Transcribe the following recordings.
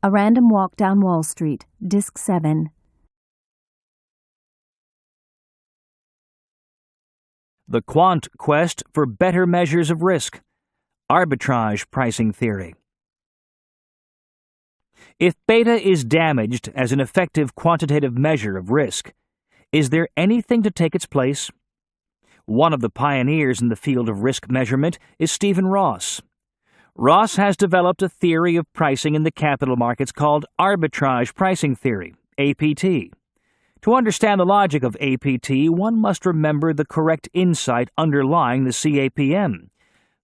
A Random Walk Down Wall Street, Disc 7. The Quant Quest for Better Measures of Risk. Arbitrage Pricing Theory. If beta is damaged as an effective quantitative measure of risk, is there anything to take its place? One of the pioneers in the field of risk measurement is Stephen Ross. Ross has developed a theory of pricing in the capital markets called arbitrage pricing theory, APT. To understand the logic of APT, one must remember the correct insight underlying the CAPM.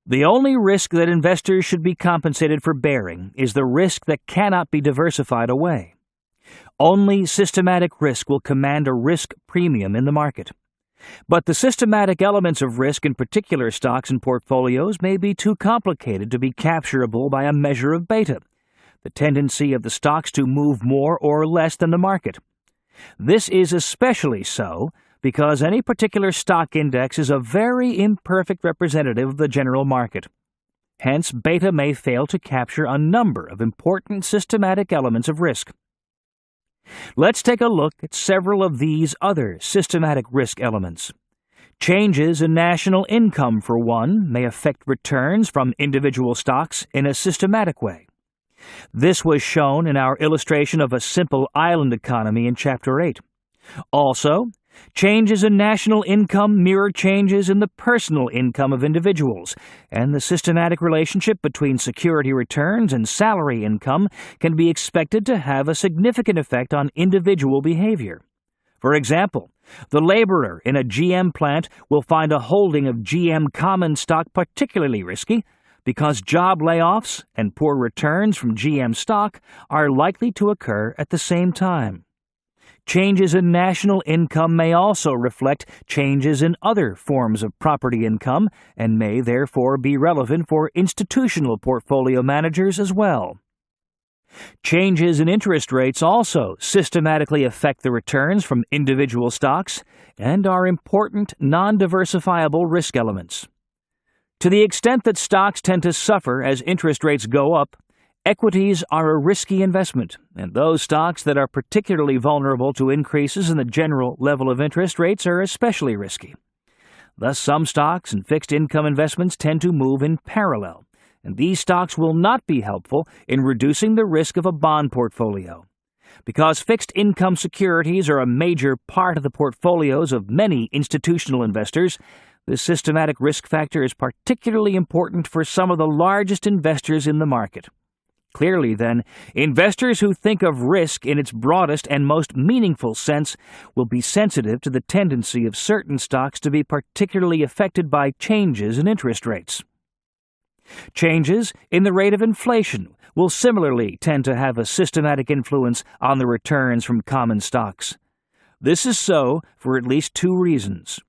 The only risk that investors should be compensated for bearing is the risk that cannot be diversified away. Only systematic risk will command a risk premium in the market. But the systematic elements of risk in particular stocks and portfolios may be too complicated to be capturable by a measure of beta, the tendency of the stocks to move more or less than the market. This is especially so because any particular stock index is a very imperfect representative of the general market. Hence, beta may fail to capture a number of important systematic elements of risk. Let's take a look at several of these other systematic risk elements. Changes in national income, for one, may affect returns from individual stocks in a systematic way. This was shown in our illustration of a simple island economy in Chapter 8. Also, changes in national income mirror changes in the personal income of individuals, and the systematic relationship between security returns and salary income can be expected to have a significant effect on individual behavior. For example, the laborer in a GM plant will find a holding of GM common stock particularly risky, because job layoffs and poor returns from GM stock are likely to occur at the same time. Changes in national income may also reflect changes in other forms of property income and may therefore be relevant for institutional portfolio managers as well. Changes in interest rates also systematically affect the returns from individual stocks and are important non-diversifiable risk elements. To the extent that stocks tend to suffer as interest rates go up, equities are a risky investment, and those stocks that are particularly vulnerable to increases in the general level of interest rates are especially risky. Thus, some stocks and fixed income investments tend to move in parallel, and these stocks will not be helpful in reducing the risk of a bond portfolio. Because fixed income securities are a major part of the portfolios of many institutional investors, this systematic risk factor is particularly important for some of the largest investors in the market. Clearly, then, investors who think of risk in its broadest and most meaningful sense will be sensitive to the tendency of certain stocks to be particularly affected by changes in interest rates. Changes in the rate of inflation will similarly tend to have a systematic influence on the returns from common stocks. This is so for at least two reasons.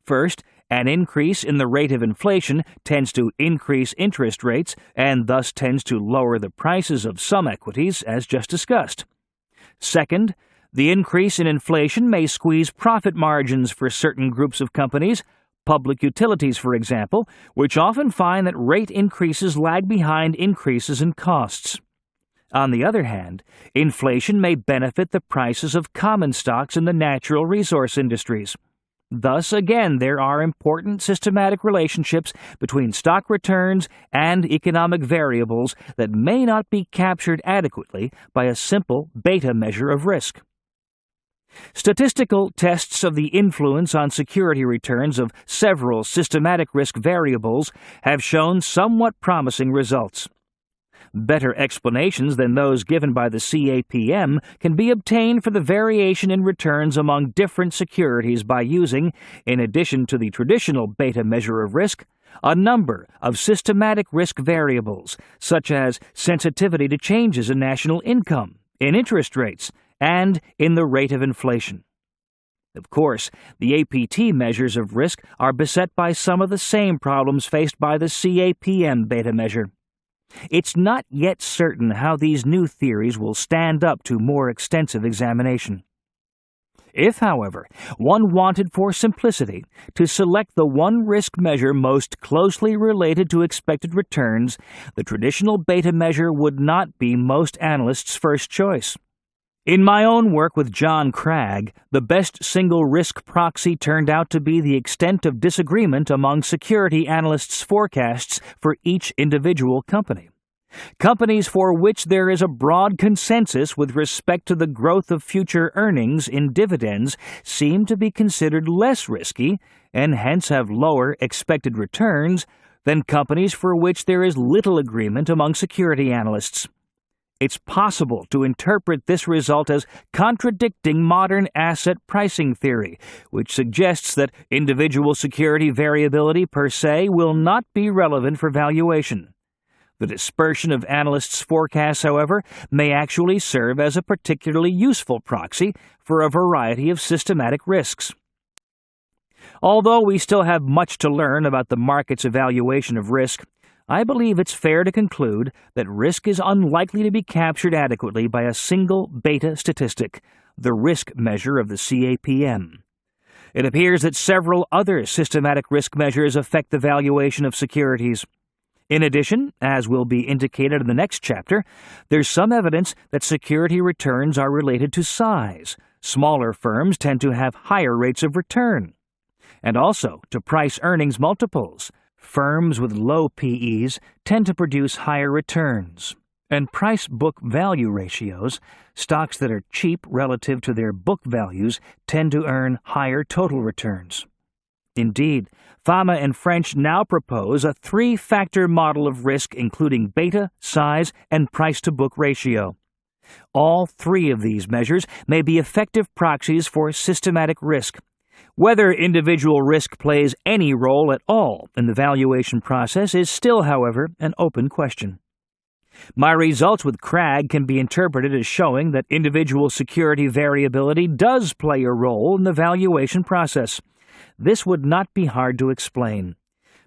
First, an increase in the rate of inflation tends to increase interest rates and thus tends to lower the prices of some equities, as just discussed. Second, the increase in inflation may squeeze profit margins for certain groups of companies, public utilities, for example, which often find that rate increases lag behind increases in costs. On the other hand, inflation may benefit the prices of common stocks in the natural resource industries. Thus, again, there are important systematic relationships between stock returns and economic variables that may not be captured adequately by a simple beta measure of risk. Statistical tests of the influence on security returns of several systematic risk variables have shown somewhat promising results. Better explanations than those given by the CAPM can be obtained for the variation in returns among different securities by using, in addition to the traditional beta measure of risk, a number of systematic risk variables, such as sensitivity to changes in national income, in interest rates, and in the rate of inflation. Of course, the APT measures of risk are beset by some of the same problems faced by the CAPM beta measure. It's not yet certain how these new theories will stand up to more extensive examination. If, however, one wanted for simplicity to select the one risk measure most closely related to expected returns, the traditional beta measure would not be most analysts' first choice. In my own work with John Cragg, the best single risk proxy turned out to be the extent of disagreement among security analysts' forecasts for each individual company. Companies for which there is a broad consensus with respect to the growth of future earnings in dividends seem to be considered less risky and hence have lower expected returns than companies for which there is little agreement among security analysts. It's possible to interpret this result as contradicting modern asset pricing theory, which suggests that individual security variability per se will not be relevant for valuation. The dispersion of analysts' forecasts, however, may actually serve as a particularly useful proxy for a variety of systematic risks. Although we still have much to learn about the market's evaluation of risk, I believe it's fair to conclude that risk is unlikely to be captured adequately by a single beta statistic, the risk measure of the CAPM. It appears that several other systematic risk measures affect the valuation of securities. In addition, as will be indicated in the next chapter, there's some evidence that security returns are related to size. Smaller firms tend to have higher rates of return. And also to price-earnings multiples. Firms with low PEs tend to produce higher returns. And price-book value ratios, stocks that are cheap relative to their book values, tend to earn higher total returns. Indeed, Fama and French now propose a three-factor model of risk including beta, size, and price-to-book ratio. All three of these measures may be effective proxies for systematic risk. Whether individual risk plays any role at all in the valuation process is still, however, an open question. My results with Cragg can be interpreted as showing that individual security variability does play a role in the valuation process. This would not be hard to explain.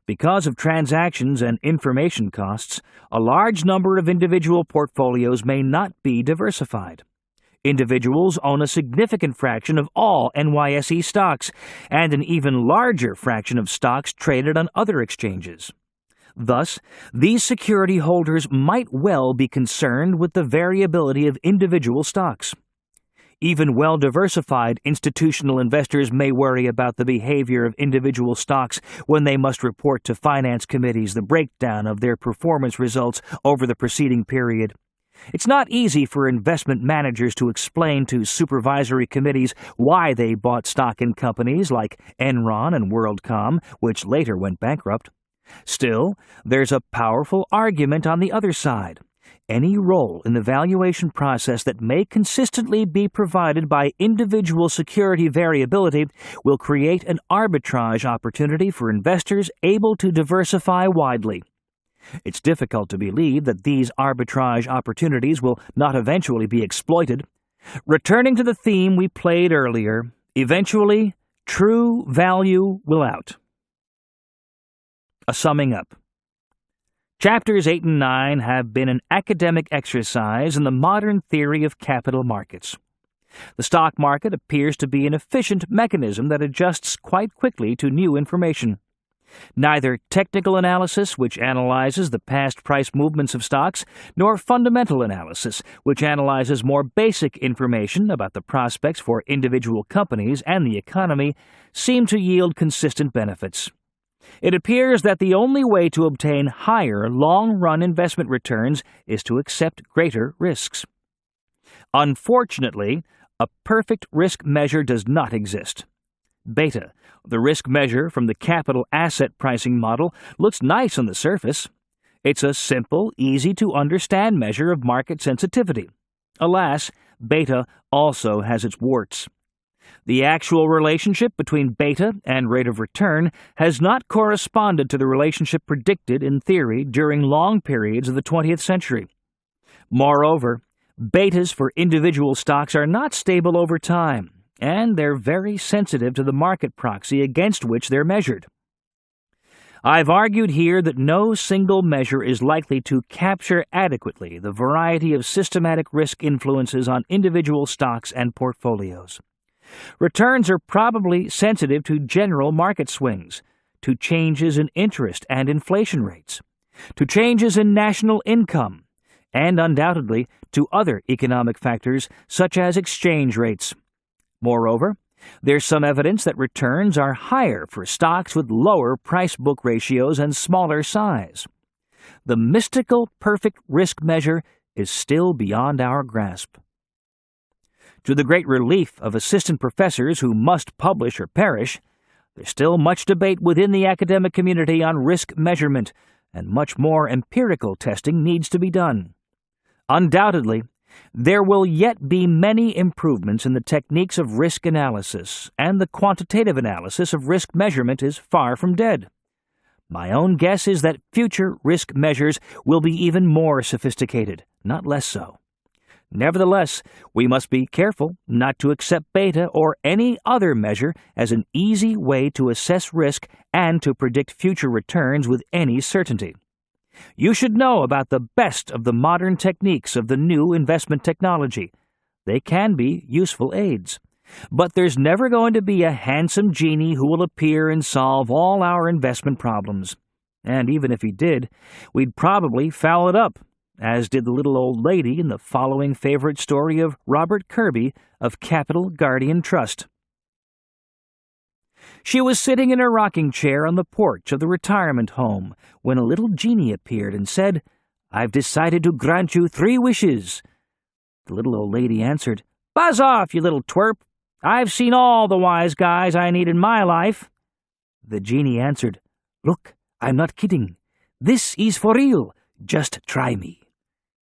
Because of transactions and information costs, a large number of individual portfolios may not be diversified. Individuals own a significant fraction of all NYSE stocks, and an even larger fraction of stocks traded on other exchanges. Thus, these security holders might well be concerned with the variability of individual stocks. Even well-diversified institutional investors may worry about the behavior of individual stocks when they must report to finance committees the breakdown of their performance results over the preceding period. It's not easy for investment managers to explain to supervisory committees why they bought stock in companies like Enron and WorldCom, which later went bankrupt. Still, there's a powerful argument on the other side. Any role in the valuation process that may consistently be provided by individual security variability will create an arbitrage opportunity for investors able to diversify widely. It's difficult to believe that these arbitrage opportunities will not eventually be exploited. Returning to the theme we played earlier, eventually, true value will out. A summing up. Chapters 8 and 9 have been an academic exercise in the modern theory of capital markets. The stock market appears to be an efficient mechanism that adjusts quite quickly to new information. Neither technical analysis, which analyzes the past price movements of stocks, nor fundamental analysis, which analyzes more basic information about the prospects for individual companies and the economy, seem to yield consistent benefits. It appears that the only way to obtain higher long-run investment returns is to accept greater risks. Unfortunately, a perfect risk measure does not exist. Beta, the risk measure from the capital asset pricing model, looks nice on the surface. It's a simple, easy-to-understand measure of market sensitivity. Alas, beta also has its warts. The actual relationship between beta and rate of return has not corresponded to the relationship predicted in theory during long periods of the 20th century. Moreover, betas for individual stocks are not stable over time, and they're very sensitive to the market proxy against which they're measured. I've argued here that no single measure is likely to capture adequately the variety of systematic risk influences on individual stocks and portfolios. Returns are probably sensitive to general market swings, to changes in interest and inflation rates, to changes in national income, and undoubtedly to other economic factors such as exchange rates. Moreover, there's some evidence that returns are higher for stocks with lower price-book ratios and smaller size. The mystical perfect risk measure is still beyond our grasp. To the great relief of assistant professors who must publish or perish, there's still much debate within the academic community on risk measurement, and much more empirical testing needs to be done. Undoubtedly, there will yet be many improvements in the techniques of risk analysis, and the quantitative analysis of risk measurement is far from dead. My own guess is that future risk measures will be even more sophisticated, not less so. Nevertheless, we must be careful not to accept beta or any other measure as an easy way to assess risk and to predict future returns with any certainty. You should know about the best of the modern techniques of the new investment technology. They can be useful aids. But there's never going to be a handsome genie who will appear and solve all our investment problems. And even if he did, we'd probably foul it up, as did the little old lady in the following favorite story of Robert Kirby of Capital Guardian Trust. She was sitting in her rocking chair on the porch of the retirement home when a little genie appeared and said, "I've decided to grant you 3 wishes. The little old lady answered, "Buzz off, you little twerp. I've seen all the wise guys I need in my life." The genie answered, "Look, I'm not kidding. This is for real. Just try me."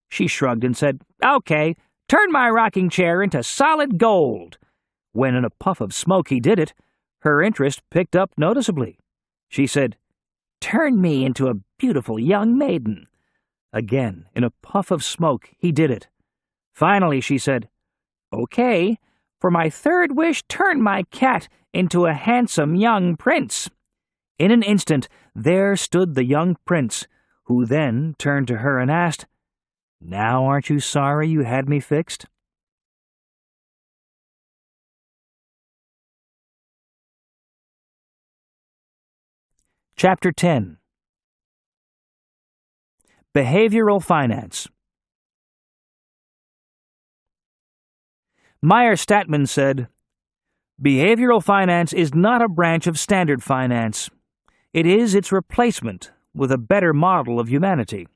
She shrugged and said, "Okay, turn my rocking chair into solid gold." When in a puff of smoke he did it, her interest picked up noticeably. She said, "Turn me into a beautiful young maiden." Again, in a puff of smoke, he did it. Finally, she said, "Okay, for my 3rd wish, turn my cat into a handsome young prince." In an instant, there stood the young prince, who then turned to her and asked, "Now aren't you sorry you had me fixed?" Chapter 10. Behavioral Finance. Meyer Statman said, "Behavioral finance is not a branch of standard finance. It is its replacement with a better model of humanity."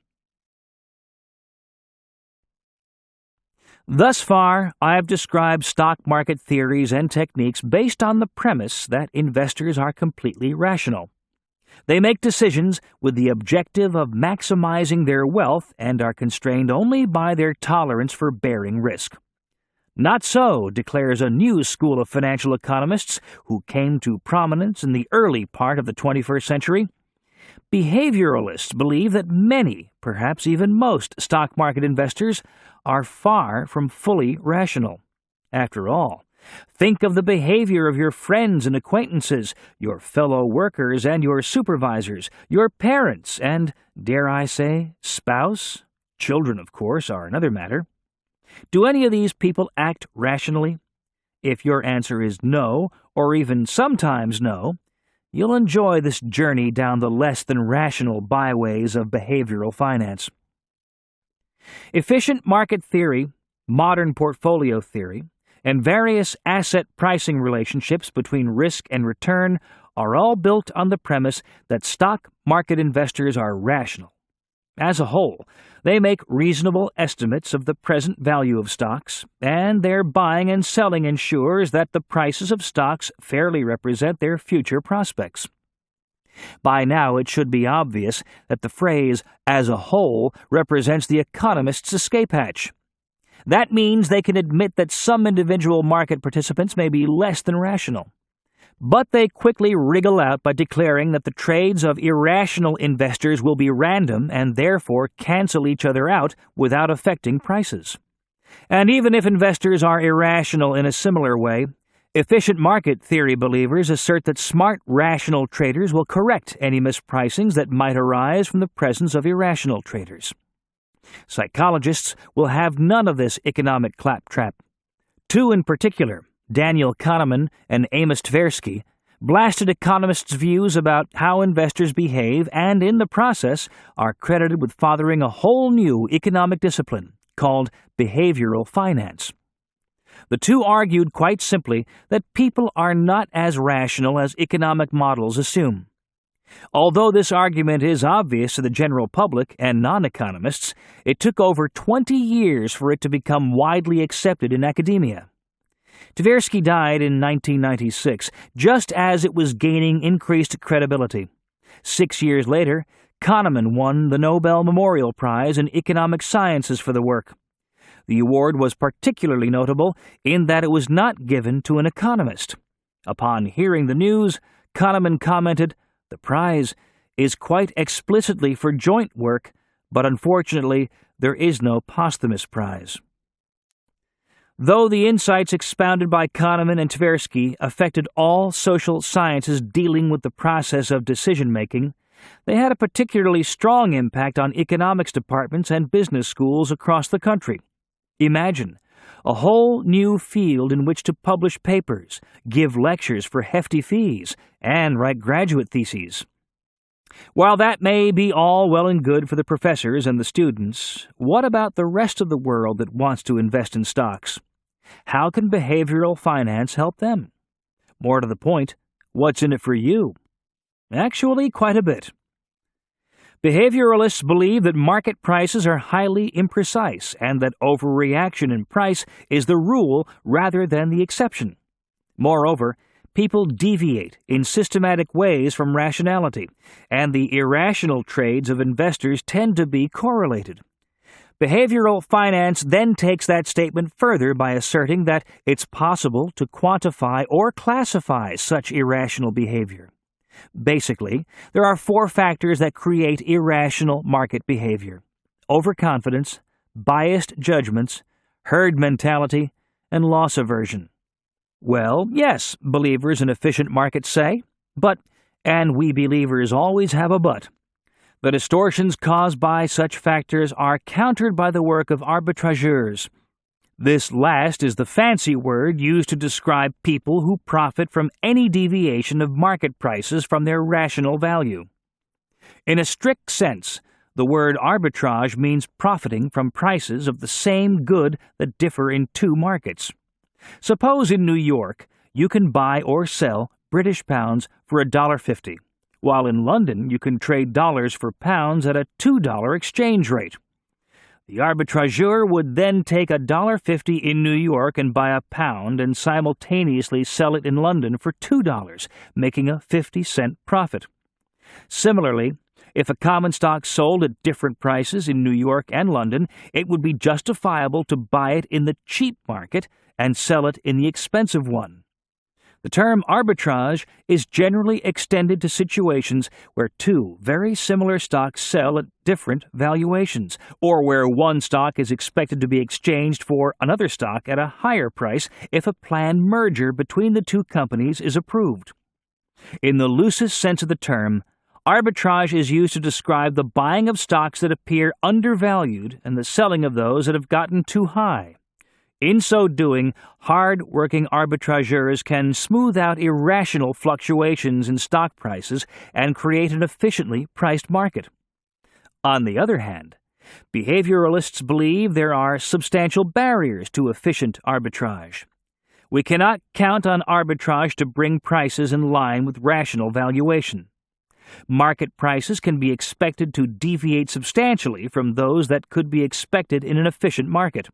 Thus far, I have described stock market theories and techniques based on the premise that investors are completely rational. They make decisions with the objective of maximizing their wealth and are constrained only by their tolerance for bearing risk. Not so, declares a new school of financial economists who came to prominence in the early part of the 21st century. Behavioralists believe that many, perhaps even most, stock market investors are far from fully rational. After all, think of the behavior of your friends and acquaintances, your fellow workers and your supervisors, your parents, and, dare I say, spouse? Children, of course, are another matter. Do any of these people act rationally? If your answer is no, or even sometimes no, you'll enjoy this journey down the less than rational byways of behavioral finance. Efficient market theory, modern portfolio theory, and various asset pricing relationships between risk and return are all built on the premise that stock market investors are rational. As a whole, they make reasonable estimates of the present value of stocks, and their buying and selling ensures that the prices of stocks fairly represent their future prospects. By now it should be obvious that the phrase, "as a whole," represents the economist's escape hatch. That means they can admit that some individual market participants may be less than rational. But they quickly wriggle out by declaring that the trades of irrational investors will be random and therefore cancel each other out without affecting prices. And even if investors are irrational in a similar way, efficient market theory believers assert that smart, rational traders will correct any mispricings that might arise from the presence of irrational traders. Psychologists will have none of this economic claptrap. 2 in particular, Daniel Kahneman and Amos Tversky, blasted economists' views about how investors behave and, in the process, are credited with fathering a whole new economic discipline called behavioral finance. The two argued quite simply that people are not as rational as economic models assume. Although this argument is obvious to the general public and non-economists, it took over 20 years for it to become widely accepted in academia. Tversky died in 1996, just as it was gaining increased credibility. 6 years later, Kahneman won the Nobel Memorial Prize in Economic Sciences for the work. The award was particularly notable in that it was not given to an economist. Upon hearing the news, Kahneman commented, "The prize is quite explicitly for joint work, but unfortunately there is no posthumous prize." Though the insights expounded by Kahneman and Tversky affected all social sciences dealing with the process of decision-making, they had a particularly strong impact on economics departments and business schools across the country. Imagine a whole new field in which to publish papers, give lectures for hefty fees, and write graduate theses. While that may be all well and good for the professors and the students, what about the rest of the world that wants to invest in stocks? How can behavioral finance help them? More to the point, what's in it for you? Actually, quite a bit. Behavioralists believe that market prices are highly imprecise and that overreaction in price is the rule rather than the exception. Moreover, people deviate in systematic ways from rationality, and the irrational trades of investors tend to be correlated. Behavioral finance then takes that statement further by asserting that it's possible to quantify or classify such irrational behavior. Basically, there are 4 factors that create irrational market behavior: overconfidence, biased judgments, herd mentality, and loss aversion. Well, yes, believers in efficient markets say, but, and we believers always have a but, the distortions caused by such factors are countered by the work of arbitrageurs. This last is the fancy word used to describe people who profit from any deviation of market prices from their rational value. In a strict sense, the word arbitrage means profiting from prices of the same good that differ in 2 markets. Suppose in New York you can buy or sell British pounds for $1.50, while in London you can trade dollars for pounds at a $2 exchange rate. The arbitrageur would then take $1.50 in New York and buy a pound and simultaneously sell it in London for $2, making a 50-cent profit. Similarly, if a common stock sold at different prices in New York and London, it would be justifiable to buy it in the cheap market and sell it in the expensive one. The term arbitrage is generally extended to situations where 2 very similar stocks sell at different valuations, or where one stock is expected to be exchanged for another stock at a higher price if a planned merger between the 2 companies is approved. In the loosest sense of the term, arbitrage is used to describe the buying of stocks that appear undervalued and the selling of those that have gotten too high. In so doing, hard-working arbitrageurs can smooth out irrational fluctuations in stock prices and create an efficiently priced market. On the other hand, behavioralists believe there are substantial barriers to efficient arbitrage. We cannot count on arbitrage to bring prices in line with rational valuation. Market prices can be expected to deviate substantially from those that could be expected in an efficient market.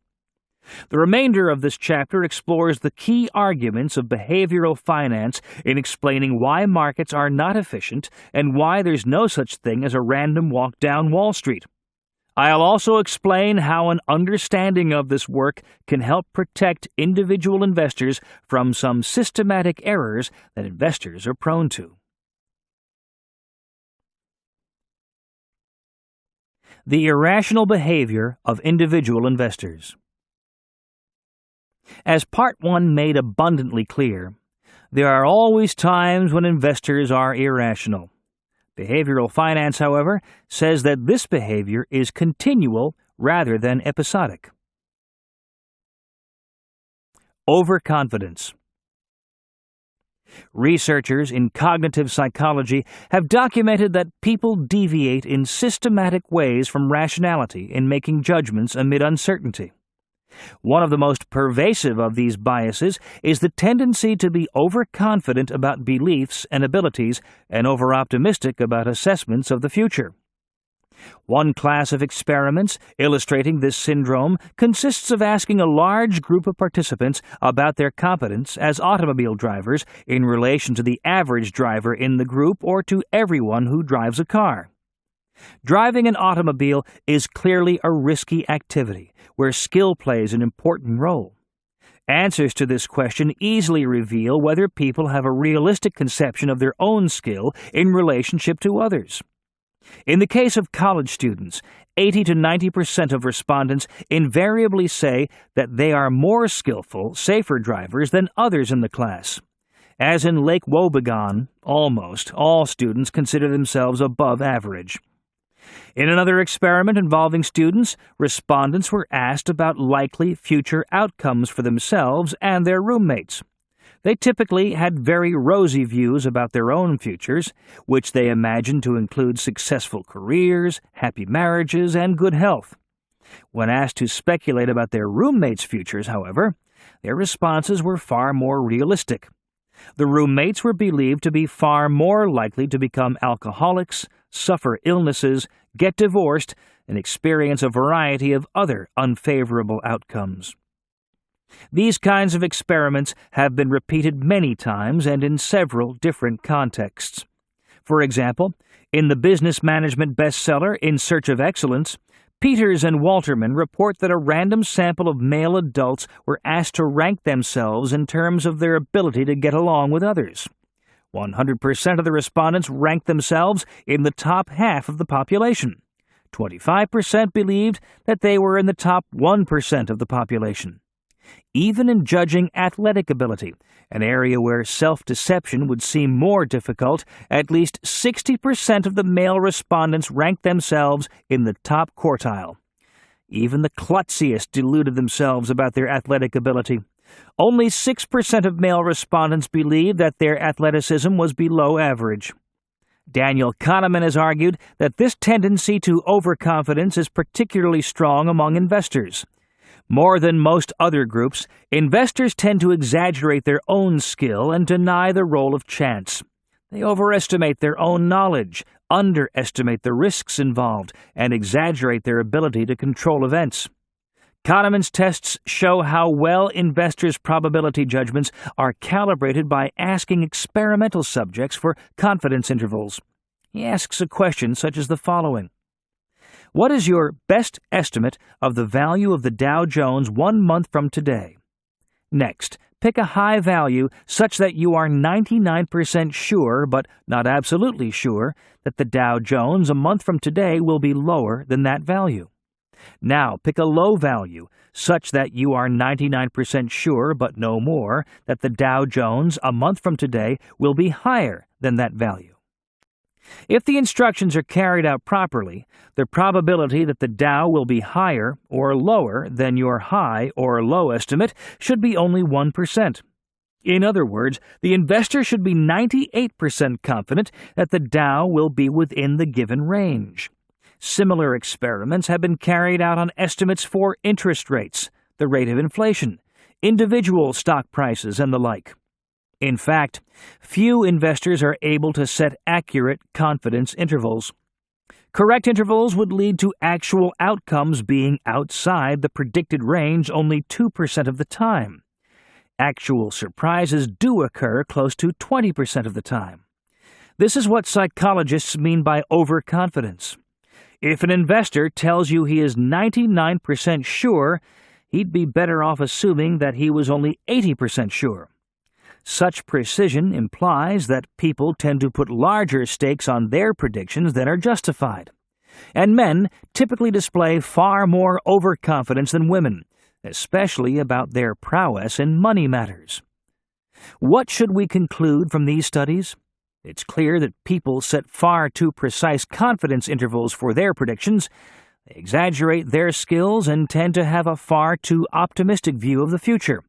The remainder of this chapter explores the key arguments of behavioral finance in explaining why markets are not efficient and why there's no such thing as a random walk down Wall Street. I'll also explain how an understanding of this work can help protect individual investors from some systematic errors that investors are prone to. The irrational behavior of individual investors. As Part 1 made abundantly clear, there are always times when investors are irrational. Behavioral finance, however, says that this behavior is continual rather than episodic. Overconfidence. Researchers in cognitive psychology have documented that people deviate in systematic ways from rationality in making judgments amid uncertainty. One of the most pervasive of these biases is the tendency to be overconfident about beliefs and abilities and overoptimistic about assessments of the future. One class of experiments illustrating this syndrome consists of asking a large group of participants about their competence as automobile drivers in relation to the average driver in the group or to everyone who drives a car. Driving an automobile is clearly a risky activity where skill plays an important role. Answers to this question easily reveal whether people have a realistic conception of their own skill in relationship to others. In the case of college students, 80 to 90% of respondents invariably say that they are more skillful, safer drivers than others in the class. As in Lake Wobegon, almost all students consider themselves above average. In another experiment involving students, respondents were asked about likely future outcomes for themselves and their roommates. They typically had very rosy views about their own futures, which they imagined to include successful careers, happy marriages, and good health. When asked to speculate about their roommates' futures, however, their responses were far more realistic. The roommates were believed to be far more likely to become alcoholics, suffer illnesses, get divorced, and experience a variety of other unfavorable outcomes. These kinds of experiments have been repeated many times and in several different contexts. For example, in the business management bestseller In Search of Excellence, Peters and Walterman report that a random sample of male adults were asked to rank themselves in terms of their ability to get along with others. 100% of the respondents ranked themselves in the top half of the population. 25% believed that they were in the top 1% of the population. Even in judging athletic ability, an area where self-deception would seem more difficult, at least 60% of the male respondents ranked themselves in the top quartile. Even the klutziest deluded themselves about their athletic ability. Only 6% of male respondents believed that their athleticism was below average. Daniel Kahneman has argued that this tendency to overconfidence is particularly strong among investors. More than most other groups, investors tend to exaggerate their own skill and deny the role of chance. They overestimate their own knowledge, underestimate the risks involved, and exaggerate their ability to control events. Kahneman's tests show how well investors' probability judgments are calibrated by asking experimental subjects for confidence intervals. He asks a question such as the following. What is your best estimate of the value of the Dow Jones 1 month from today? Next, pick a high value such that you are 99% sure, but not absolutely sure, that the Dow Jones a month from today will be lower than that value. Now, pick a low value such that you are 99% sure, but no more, that the Dow Jones a month from today will be higher than that value. If the instructions are carried out properly, the probability that the Dow will be higher or lower than your high or low estimate should be only 1%. In other words, the investor should be 98% confident that the Dow will be within the given range. Similar experiments have been carried out on estimates for interest rates, the rate of inflation, individual stock prices, and the like. In fact, few investors are able to set accurate confidence intervals. Correct intervals would lead to actual outcomes being outside the predicted range only 2% of the time. Actual surprises do occur close to 20% of the time. This is what psychologists mean by overconfidence. If an investor tells you he is 99% sure, he'd be better off assuming that he was only 80% sure. Such precision implies that people tend to put larger stakes on their predictions than are justified. And men typically display far more overconfidence than women, especially about their prowess in money matters. What should we conclude from these studies? It's clear that people set far too precise confidence intervals for their predictions. They exaggerate their skills and tend to have a far too optimistic view of the future.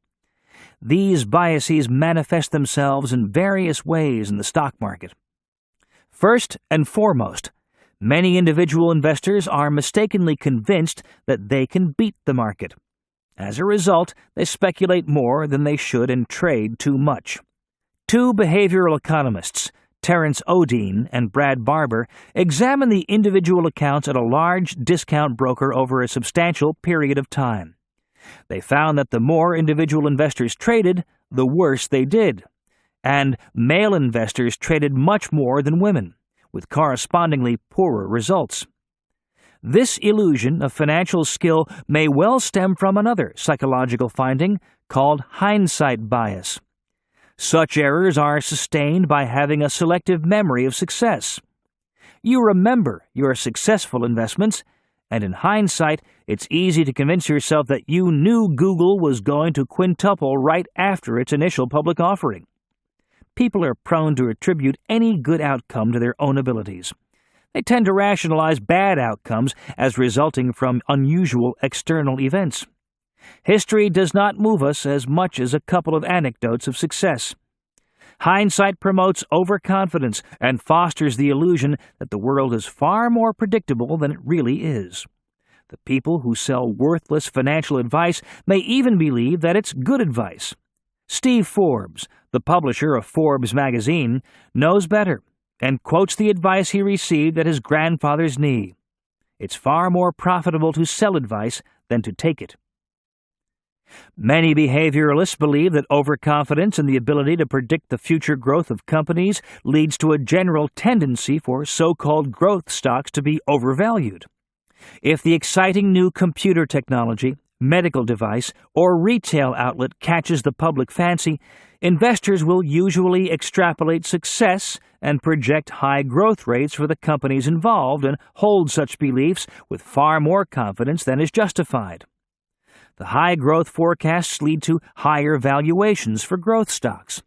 These biases manifest themselves in various ways in the stock market. First and foremost, many individual investors are mistakenly convinced that they can beat the market. As a result, they speculate more than they should and trade too much. Two behavioral economists, Terence Odeen and Brad Barber, examined the individual accounts at a large discount broker over a substantial period of time. They found that the more individual investors traded, the worse they did, and male investors traded much more than women, with correspondingly poorer results. This illusion of financial skill may well stem from another psychological finding called hindsight bias. Such errors are sustained by having a selective memory of success. You remember your successful investments, and in hindsight, it's easy to convince yourself that you knew Google was going to quintuple right after its initial public offering. People are prone to attribute any good outcome to their own abilities. They tend to rationalize bad outcomes as resulting from unusual external events. History does not move us as much as a couple of anecdotes of success. Hindsight promotes overconfidence and fosters the illusion that the world is far more predictable than it really is. The people who sell worthless financial advice may even believe that it's good advice. Steve Forbes, the publisher of Forbes magazine, knows better and quotes the advice he received at his grandfather's knee. It's far more profitable to sell advice than to take it. Many behavioralists believe that overconfidence in the ability to predict the future growth of companies leads to a general tendency for so-called growth stocks to be overvalued. If the exciting new computer technology, medical device, or retail outlet catches the public fancy, investors will usually extrapolate success and project high growth rates for the companies involved and hold such beliefs with far more confidence than is justified. The high growth forecasts lead to higher valuations for growth stocks.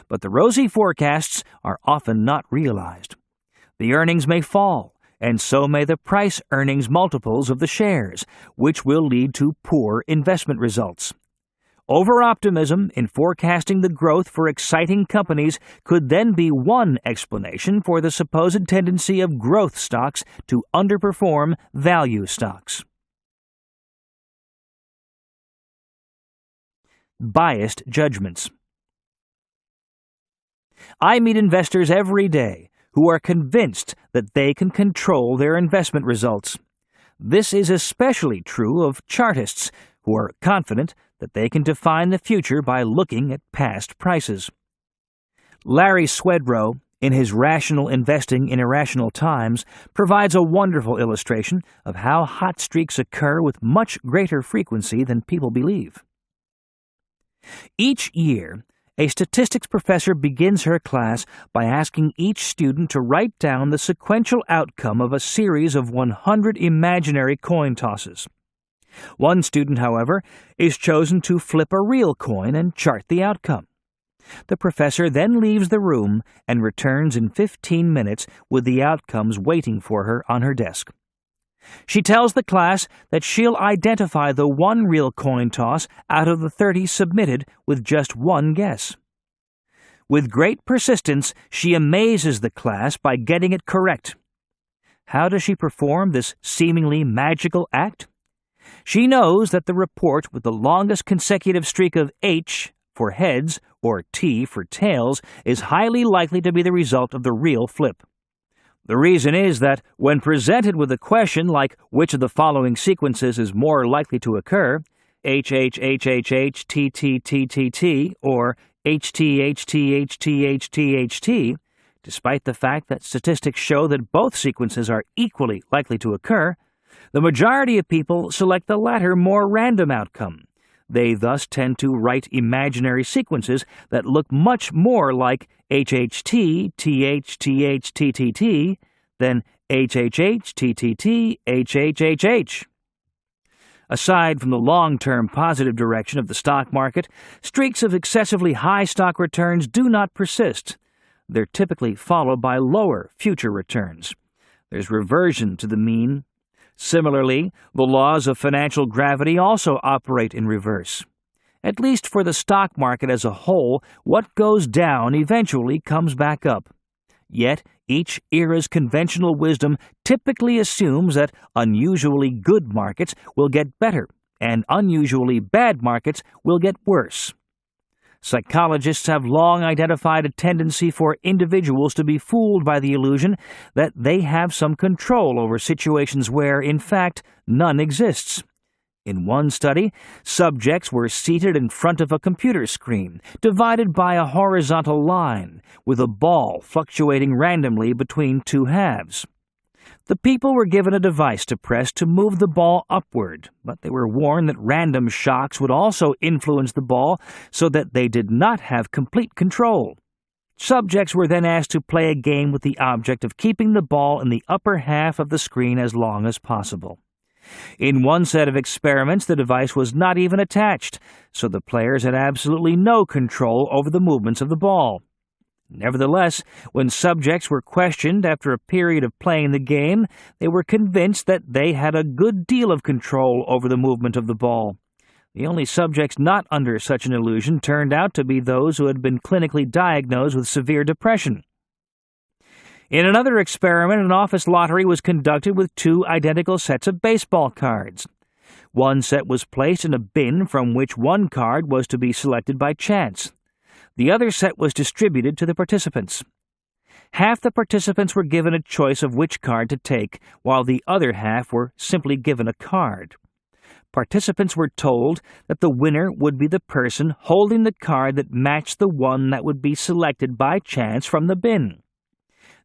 But the rosy forecasts are often not realized. The earnings may fall, and so may the price-earnings multiples of the shares, which will lead to poor investment results. Over-optimism in forecasting the growth for exciting companies could then be one explanation for the supposed tendency of growth stocks to underperform value stocks. Biased judgments. I meet investors every day who are convinced that they can control their investment results. This is especially true of chartists who are confident that they can define the future by looking at past prices. Larry Swedroe, in his Rational Investing in Irrational Times, provides a wonderful illustration of how hot streaks occur with much greater frequency than people believe. Each year, a statistics professor begins her class by asking each student to write down the sequential outcome of a series of 100 imaginary coin tosses. One student, however, is chosen to flip a real coin and chart the outcome. The professor then leaves the room and returns in 15 minutes with the outcomes waiting for her on her desk. She tells the class that she'll identify the one real coin toss out of the 30 submitted with just one guess. With great persistence, she amazes the class by getting it correct. How does she perform this seemingly magical act? She knows that the report with the longest consecutive streak of H for heads or T for tails is highly likely to be the result of the real flip. The reason is that when presented with a question like which of the following sequences is more likely to occur, HHHHHTTTTT or HTHTHTHTHT, despite the fact that statistics show that both sequences are equally likely to occur, the majority of people select the latter more random outcome. They thus tend to write imaginary sequences that look much more like HHT, THTH, TTT than HHH, TTT, HHHH. Aside from the long-term positive direction of the stock market, streaks of excessively high stock returns do not persist. They're typically followed by lower future returns. There's reversion to the mean. Similarly, the laws of financial gravity also operate in reverse. At least for the stock market as a whole, what goes down eventually comes back up. Yet, each era's conventional wisdom typically assumes that unusually good markets will get better, and unusually bad markets will get worse. Psychologists have long identified a tendency for individuals to be fooled by the illusion that they have some control over situations where, in fact, none exists. In one study, subjects were seated in front of a computer screen, divided by a horizontal line, with a ball fluctuating randomly between two halves. The people were given a device to press to move the ball upward, but they were warned that random shocks would also influence the ball so that they did not have complete control. Subjects were then asked to play a game with the object of keeping the ball in the upper half of the screen as long as possible. In one set of experiments, the device was not even attached, so the players had absolutely no control over the movements of the ball. Nevertheless, when subjects were questioned after a period of playing the game, they were convinced that they had a good deal of control over the movement of the ball. The only subjects not under such an illusion turned out to be those who had been clinically diagnosed with severe depression. In another experiment, an office lottery was conducted with two identical sets of baseball cards. One set was placed in a bin from which one card was to be selected by chance. The other set was distributed to the participants. Half the participants were given a choice of which card to take, while the other half were simply given a card. Participants were told that the winner would be the person holding the card that matched the one that would be selected by chance from the bin.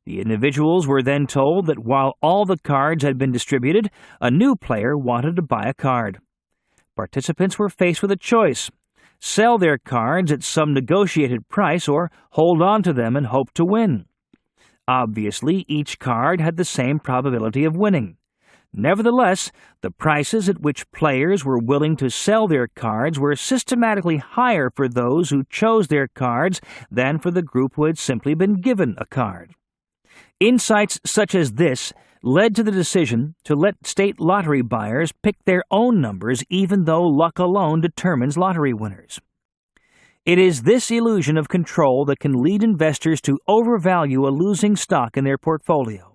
The individuals were then told that while all the cards had been distributed, a new player wanted to buy a card. Participants were faced with a choice: sell their cards at some negotiated price or hold on to them and hope to win. Obviously, each card had the same probability of winning. Nevertheless, the prices at which players were willing to sell their cards were systematically higher for those who chose their cards than for the group who had simply been given a card. Insights such as this led to the decision to let state lottery buyers pick their own numbers even though luck alone determines lottery winners. It is this illusion of control that can lead investors to overvalue a losing stock in their portfolio.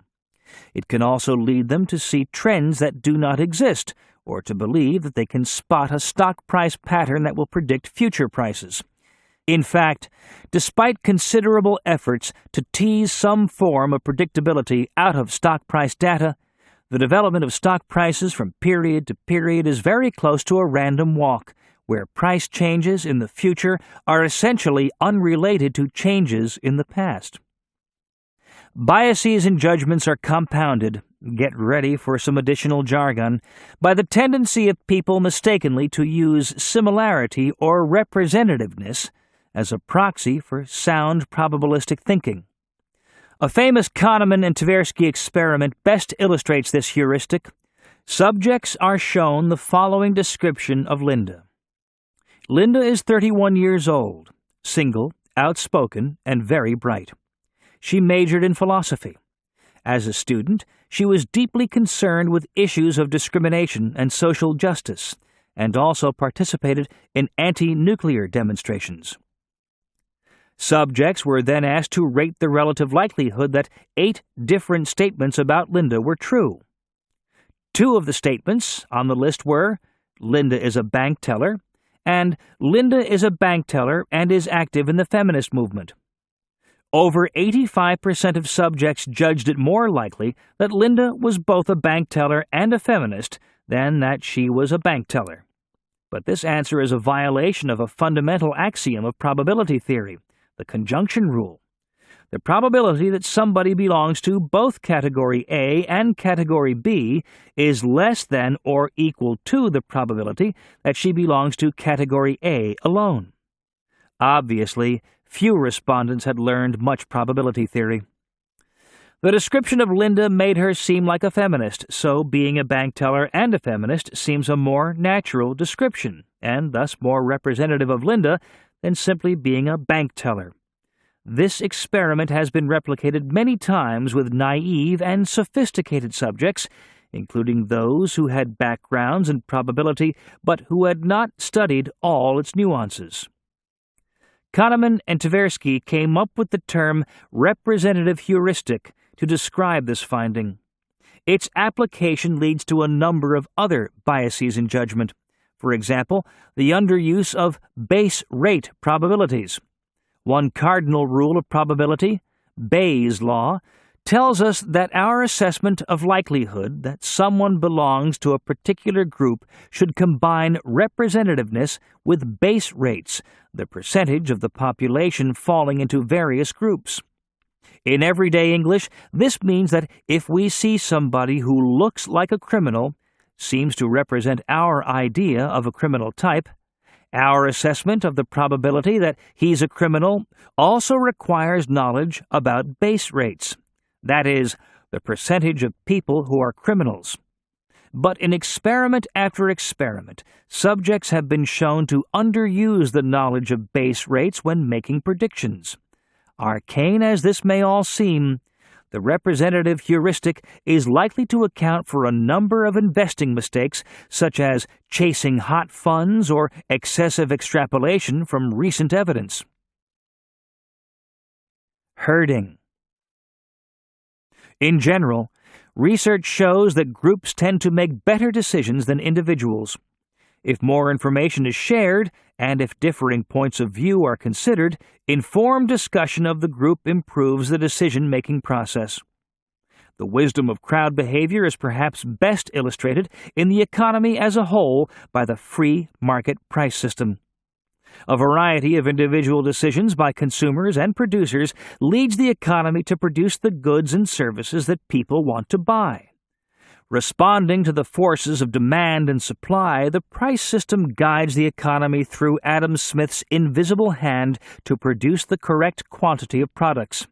It can also lead them to see trends that do not exist, or to believe that they can spot a stock price pattern that will predict future prices. In fact, despite considerable efforts to tease some form of predictability out of stock price data, the development of stock prices from period to period is very close to a random walk, where price changes in the future are essentially unrelated to changes in the past. Biases and judgments are compounded, get ready for some additional jargon, by the tendency of people mistakenly to use similarity or representativeness as a proxy for sound probabilistic thinking. A famous Kahneman and Tversky experiment best illustrates this heuristic. Subjects are shown the following description of Linda. Linda is 31 years old, single, outspoken, and very bright. She majored in philosophy. As a student, she was deeply concerned with issues of discrimination and social justice, and also participated in anti-nuclear demonstrations. Subjects were then asked to rate the relative likelihood that 8 different statements about Linda were true. 2 of the statements on the list were, Linda is a bank teller, and Linda is a bank teller and is active in the feminist movement. Over 85% of subjects judged it more likely that Linda was both a bank teller and a feminist than that she was a bank teller. But this answer is a violation of a fundamental axiom of probability theory, the conjunction rule. The probability that somebody belongs to both Category A and Category B is less than or equal to the probability that she belongs to Category A alone. Obviously, few respondents had learned much probability theory. The description of Linda made her seem like a feminist, so being a bank teller and a feminist seems a more natural description, and thus more representative of Linda than simply being a bank teller. This experiment has been replicated many times with naive and sophisticated subjects, including those who had backgrounds in probability but who had not studied all its nuances. Kahneman and Tversky came up with the term representative heuristic to describe this finding. Its application leads to a number of other biases in judgment. For example, the underuse of base rate probabilities. One cardinal rule of probability, Bayes' law, tells us that our assessment of likelihood that someone belongs to a particular group should combine representativeness with base rates, the percentage of the population falling into various groups. In everyday English, this means that if we see somebody who looks like a criminal, seems to represent our idea of a criminal type, our assessment of the probability that he's a criminal also requires knowledge about base rates, that is, the percentage of people who are criminals. But in experiment after experiment, subjects have been shown to underuse the knowledge of base rates when making predictions. Arcane as this may all seem, the representative heuristic is likely to account for a number of investing mistakes, such as chasing hot funds or excessive extrapolation from recent evidence. Herding. In general, research shows that groups tend to make better decisions than individuals. If more information is shared, and if differing points of view are considered, informed discussion of the group improves the decision-making process. The wisdom of crowd behavior is perhaps best illustrated in the economy as a whole by the free market price system. A variety of individual decisions by consumers and producers leads the economy to produce the goods and services that people want to buy. Responding to the forces of demand and supply, the price system guides the economy through Adam Smith's invisible hand to produce the correct quantity of products.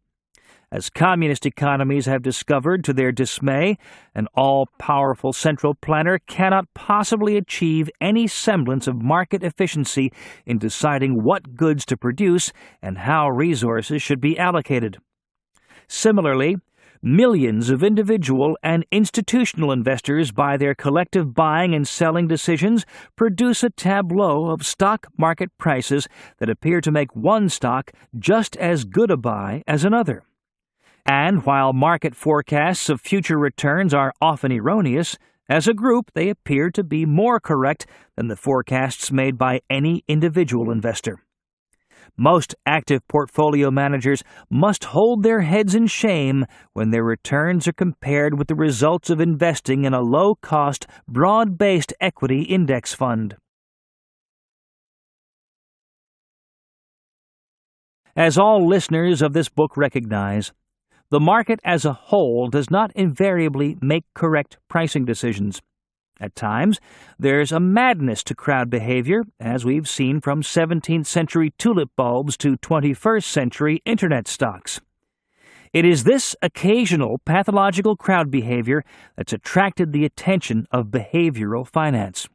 As communist economies have discovered to their dismay, an all-powerful central planner cannot possibly achieve any semblance of market efficiency in deciding what goods to produce and how resources should be allocated. Similarly, millions of individual and institutional investors, by their collective buying and selling decisions, produce a tableau of stock market prices that appear to make one stock just as good a buy as another. And while market forecasts of future returns are often erroneous, as a group they appear to be more correct than the forecasts made by any individual investor. Most active portfolio managers must hold their heads in shame when their returns are compared with the results of investing in a low-cost, broad-based equity index fund. As all listeners of this book recognize, the market as a whole does not invariably make correct pricing decisions. At times, there's a madness to crowd behavior, as we've seen from 17th-century tulip bulbs to 21st-century Internet stocks. It is this occasional pathological crowd behavior that's attracted the attention of behavioral finance.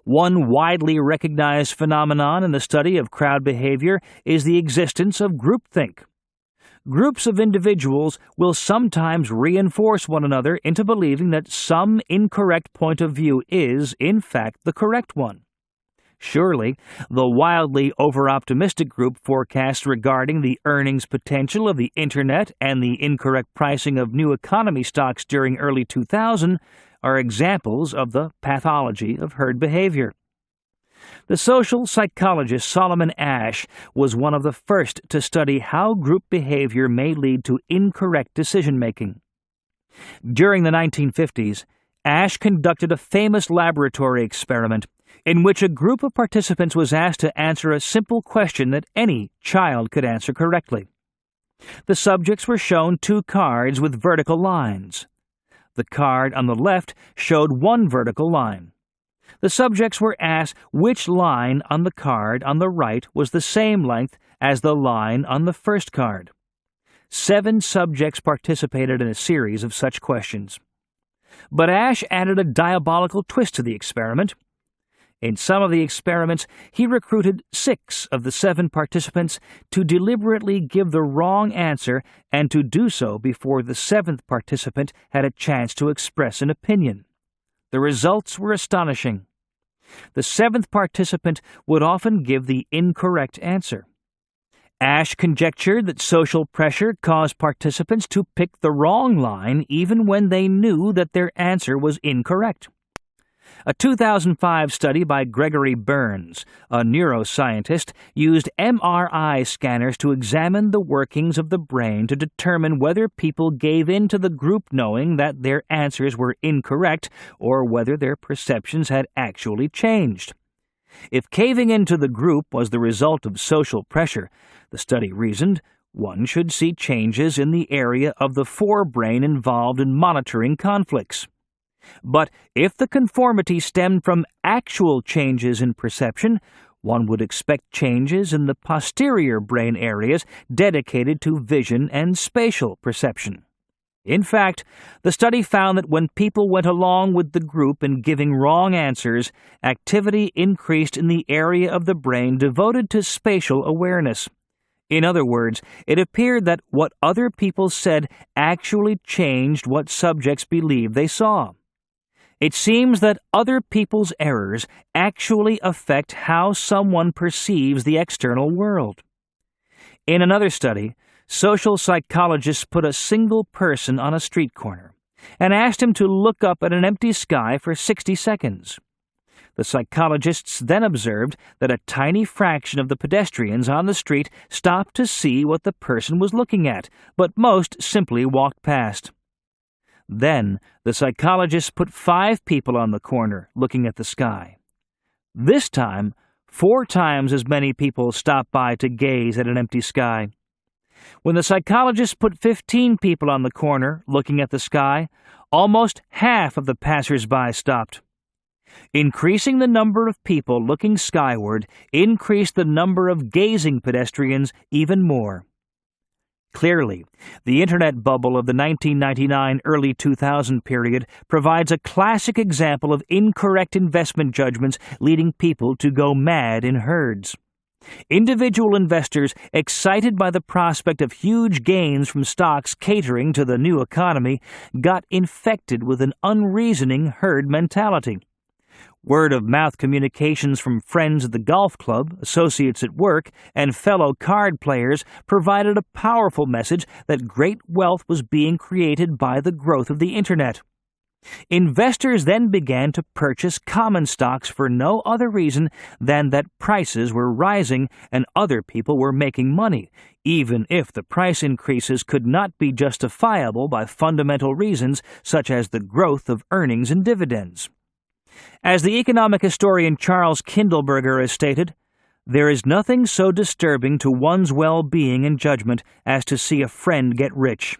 One widely recognized phenomenon in the study of crowd behavior is the existence of groupthink. Groups of individuals will sometimes reinforce one another into believing that some incorrect point of view is, in fact, the correct one. Surely, the wildly over-optimistic group forecasts regarding the earnings potential of the Internet and the incorrect pricing of new economy stocks during early 2000 are examples of the pathology of herd behavior. The social psychologist Solomon Asch was one of the first to study how group behavior may lead to incorrect decision-making. During the 1950s, Asch conducted a famous laboratory experiment in which a group of participants was asked to answer a simple question that any child could answer correctly. The subjects were shown two cards with vertical lines. The card on the left showed one vertical line. The subjects were asked which line on the card on the right was the same length as the line on the first card. 7 subjects participated in a series of such questions. But Asch added a diabolical twist to the experiment. In some of the experiments, he recruited 6 of the 7 participants to deliberately give the wrong answer and to do so before the 7th participant had a chance to express an opinion. The results were astonishing. The 7th participant would often give the incorrect answer. Ash conjectured that social pressure caused participants to pick the wrong line even when they knew that their answer was incorrect. A 2005 study by Gregory Burns, a neuroscientist, used MRI scanners to examine the workings of the brain to determine whether people gave in to the group knowing that their answers were incorrect or whether their perceptions had actually changed. If caving into the group was the result of social pressure, the study reasoned, one should see changes in the area of the forebrain involved in monitoring conflicts. But if the conformity stemmed from actual changes in perception, one would expect changes in the posterior brain areas dedicated to vision and spatial perception. In fact, the study found that when people went along with the group in giving wrong answers, activity increased in the area of the brain devoted to spatial awareness. In other words, it appeared that what other people said actually changed what subjects believed they saw. It seems that other people's errors actually affect how someone perceives the external world. In another study, social psychologists put a single person on a street corner and asked him to look up at an empty sky for 60 seconds. The psychologists then observed that a tiny fraction of the pedestrians on the street stopped to see what the person was looking at, but most simply walked past. Then the psychologists put 5 people on the corner looking at the sky. This time, 4 times as many people stopped by to gaze at an empty sky. When the psychologists put 15 people on the corner looking at the sky, almost half of the passers-by stopped. Increasing the number of people looking skyward increased the number of gazing pedestrians even more. Clearly, the Internet bubble of the 1999-early 2000 period provides a classic example of incorrect investment judgments leading people to go mad in herds. Individual investors, excited by the prospect of huge gains from stocks catering to the new economy, got infected with an unreasoning herd mentality. Word-of-mouth communications from friends at the golf club, associates at work, and fellow card players provided a powerful message that great wealth was being created by the growth of the Internet. Investors then began to purchase common stocks for no other reason than that prices were rising and other people were making money, even if the price increases could not be justifiable by fundamental reasons such as the growth of earnings and dividends. As the economic historian Charles Kindleberger has stated, there is nothing so disturbing to one's well-being and judgment as to see a friend get rich.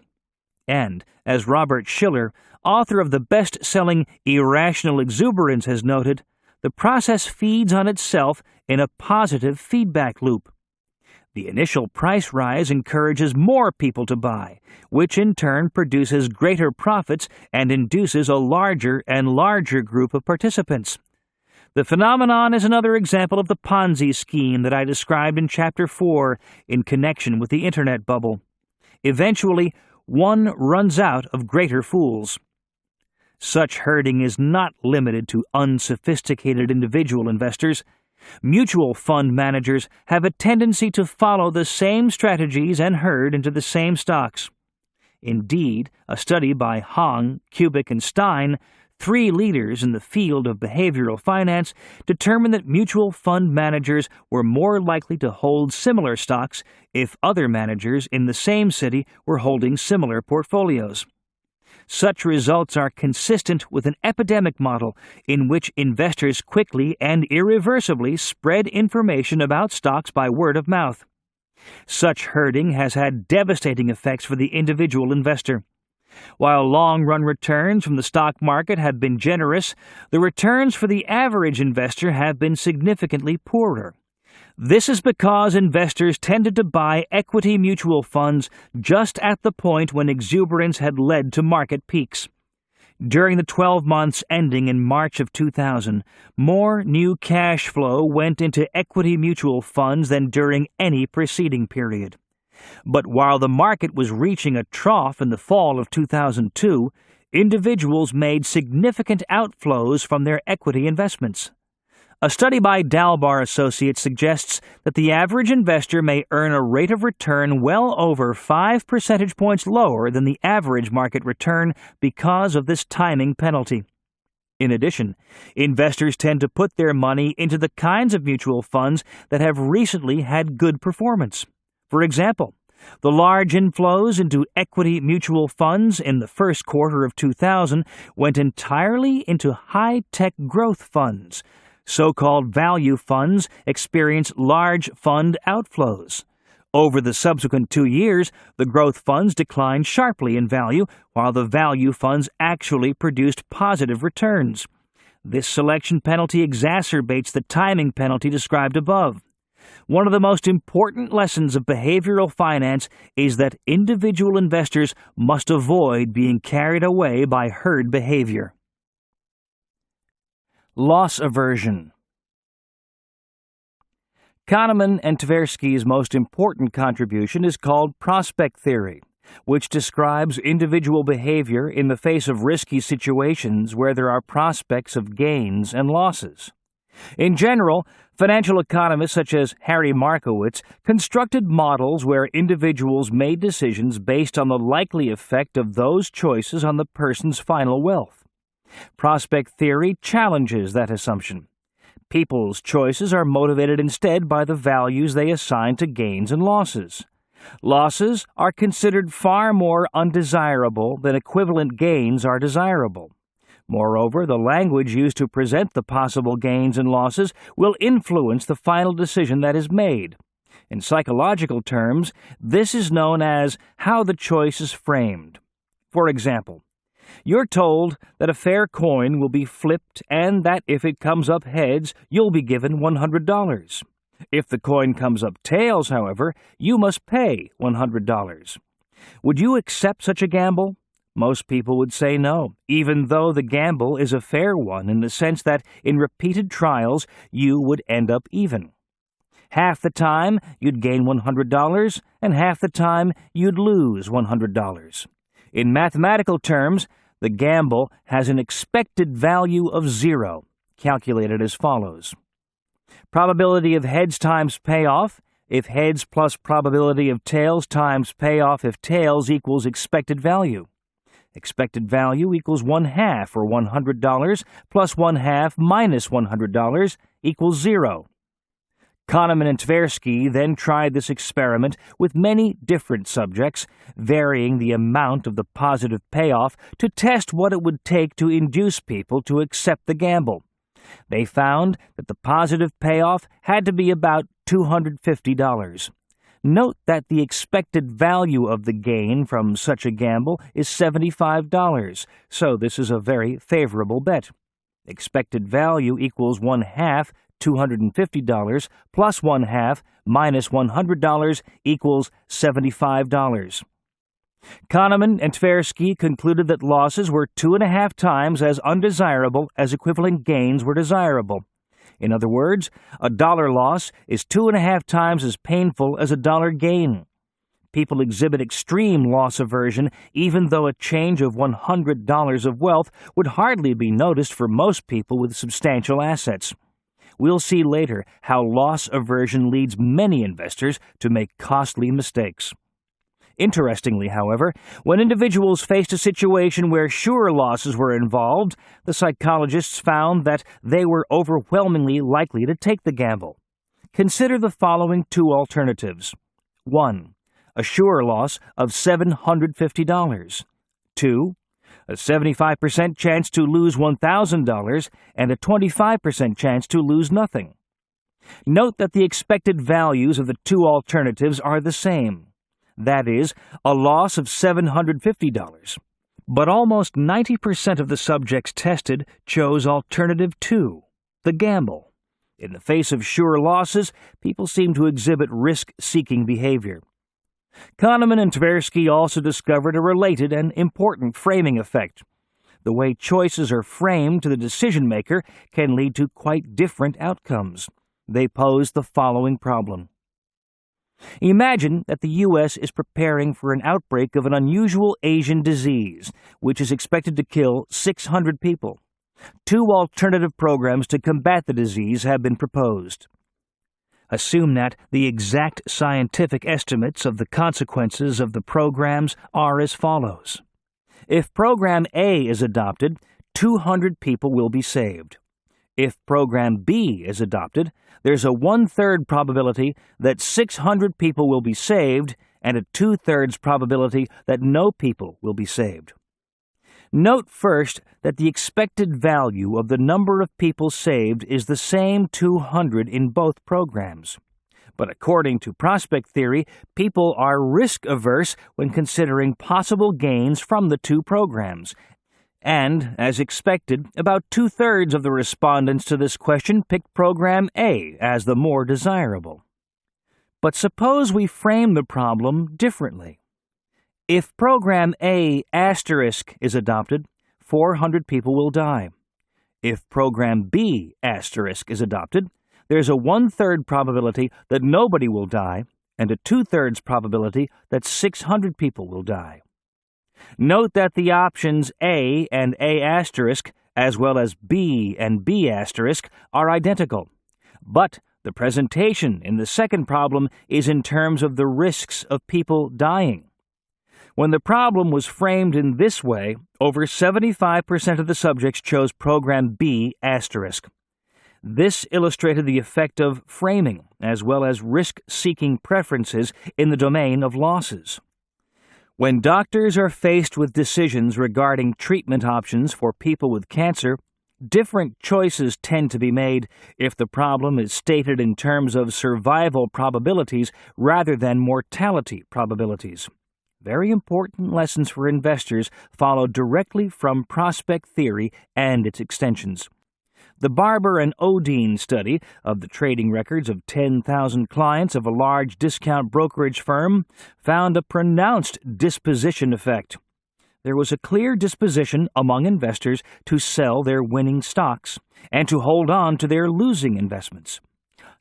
And, as Robert Shiller, author of the best-selling Irrational Exuberance, has noted, the process feeds on itself in a positive feedback loop. The initial price rise encourages more people to buy, which in turn produces greater profits and induces a larger and larger group of participants. The phenomenon is another example of the Ponzi scheme that I described in Chapter 4 in connection with the Internet bubble. Eventually, one runs out of greater fools. Such herding is not limited to unsophisticated individual investors. Mutual fund managers have a tendency to follow the same strategies and herd into the same stocks. Indeed, a study by Hong, Kubik, and Stein, 3 leaders in the field of behavioral finance, determined that mutual fund managers were more likely to hold similar stocks if other managers in the same city were holding similar portfolios. Such results are consistent with an epidemic model in which investors quickly and irreversibly spread information about stocks by word of mouth. Such herding has had devastating effects for the individual investor. While long-run returns from the stock market have been generous, the returns for the average investor have been significantly poorer. This is because investors tended to buy equity mutual funds just at the point when exuberance had led to market peaks. During the 12 months ending in March of 2000, more new cash flow went into equity mutual funds than during any preceding period. But while the market was reaching a trough in the fall of 2002, individuals made significant outflows from their equity investments. A study by Dalbar Associates suggests that the average investor may earn a rate of return well over 5 percentage points lower than the average market return because of this timing penalty. In addition, investors tend to put their money into the kinds of mutual funds that have recently had good performance. For example, the large inflows into equity mutual funds in the first quarter of 2000 went entirely into high-tech growth funds. So-called value funds experienced large fund outflows. Over the subsequent 2 years, the growth funds declined sharply in value, while the value funds actually produced positive returns. This selection penalty exacerbates the timing penalty described above. One of the most important lessons of behavioral finance is that individual investors must avoid being carried away by herd behavior. Loss aversion. Kahneman and Tversky's most important contribution is called prospect theory, which describes individual behavior in the face of risky situations where there are prospects of gains and losses. In general, financial economists such as Harry Markowitz constructed models where individuals made decisions based on the likely effect of those choices on the person's final wealth. Prospect theory challenges that assumption. People's choices are motivated instead by the values they assign to gains and losses. Losses are considered far more undesirable than equivalent gains are desirable. Moreover, the language used to present the possible gains and losses will influence the final decision that is made. In psychological terms, this is known as how the choice is framed. For example, you're told that a fair coin will be flipped and that if it comes up heads, you'll be given $100. If the coin comes up tails, however, you must pay $100. Would you accept such a gamble? Most people would say no, even though the gamble is a fair one in the sense that in repeated trials you would end up even. Half the time you'd gain $100 and half the time you'd lose $100. In mathematical terms, the gamble has an expected value of 0, calculated as follows. Probability of heads times payoff, if heads plus probability of tails times payoff if tails equals expected value. Expected value equals 1/2, or $100, plus 1/2 minus $100 equals 0. Kahneman and Tversky then tried this experiment with many different subjects, varying the amount of the positive payoff to test what it would take to induce people to accept the gamble. They found that the positive payoff had to be about $250. Note that the expected value of the gain from such a gamble is $75, so this is a very favorable bet. Expected value equals 1/2 $250 plus 1/2 minus $100 equals $75. Kahneman and Tversky concluded that losses were 2.5 times as undesirable as equivalent gains were desirable. In other words, a dollar loss is 2.5 times as painful as a dollar gain. People exhibit extreme loss aversion, even though a change of $100 of wealth would hardly be noticed for most people with substantial assets. We'll see later how loss aversion leads many investors to make costly mistakes. Interestingly, however, when individuals faced a situation where sure losses were involved, the psychologists found that they were overwhelmingly likely to take the gamble. Consider the following 2 alternatives. 1. A sure loss of $750. 2. A 75% chance to lose $1,000 and a 25% chance to lose nothing. Note that the expected values of the 2 alternatives are the same. That is, a loss of $750. But almost 90% of the subjects tested chose alternative 2, the gamble. In the face of sure losses, people seem to exhibit risk-seeking behavior. Kahneman and Tversky also discovered a related and important framing effect. the way choices are framed to the decision-maker can lead to quite different outcomes. They pose the following problem. Imagine that the U.S. is preparing for an outbreak of an unusual Asian disease, which is expected to kill 600 people. 2 alternative programs to combat the disease have been proposed. Assume that the exact scientific estimates of the consequences of the programs are as follows. If Program A is adopted, 200 people will be saved. If Program B is adopted, there's a 1/3 probability that 600 people will be saved and a 2/3 probability that no people will be saved. Note first that the expected value of the number of people saved is the same 200 in both programs. But according to prospect theory, people are risk-averse when considering possible gains from the 2 programs. And, as expected, about 2/3 of the respondents to this question picked Program A as the more desirable. But suppose we frame the problem differently. If Program A** is adopted, 400 people will die. If Program B** is adopted, there's a 1/3 probability that nobody will die and a 2/3 probability that 600 people will die. Note that the options A and A**, as well as B and B**, are identical, but the presentation in the second problem is in terms of the risks of people dying. When the problem was framed in this way, over 75% of the subjects chose Program B**. This illustrated the effect of framing, as well as risk-seeking preferences in the domain of losses. When doctors are faced with decisions regarding treatment options for people with cancer, different choices tend to be made if the problem is stated in terms of survival probabilities rather than mortality probabilities. Very important lessons for investors follow directly from prospect theory and its extensions. The Barber and Odine study of the trading records of 10,000 clients of a large discount brokerage firm found a pronounced disposition effect. There was a clear disposition among investors to sell their winning stocks and to hold on to their losing investments.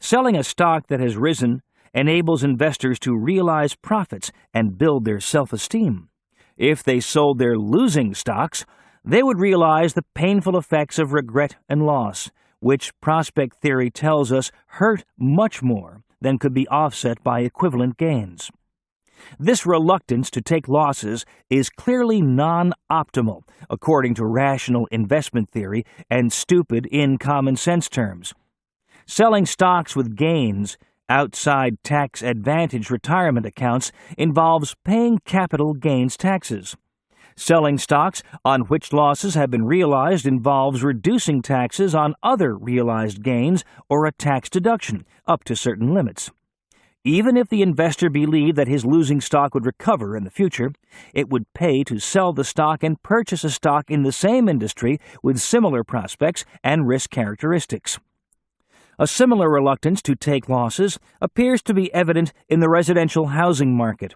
Selling a stock that has risen enables investors to realize profits and build their self-esteem. If they sold their losing stocks, they would realize the painful effects of regret and loss, which prospect theory tells us hurt much more than could be offset by equivalent gains. This reluctance to take losses is clearly non-optimal, according to rational investment theory, and stupid in common sense terms. Selling stocks with gains outside tax-advantaged retirement accounts involves paying capital gains taxes. Selling stocks on which losses have been realized involves reducing taxes on other realized gains or a tax deduction, up to certain limits. Even if the investor believed that his losing stock would recover in the future, it would pay to sell the stock and purchase a stock in the same industry with similar prospects and risk characteristics. A similar reluctance to take losses appears to be evident in the residential housing market.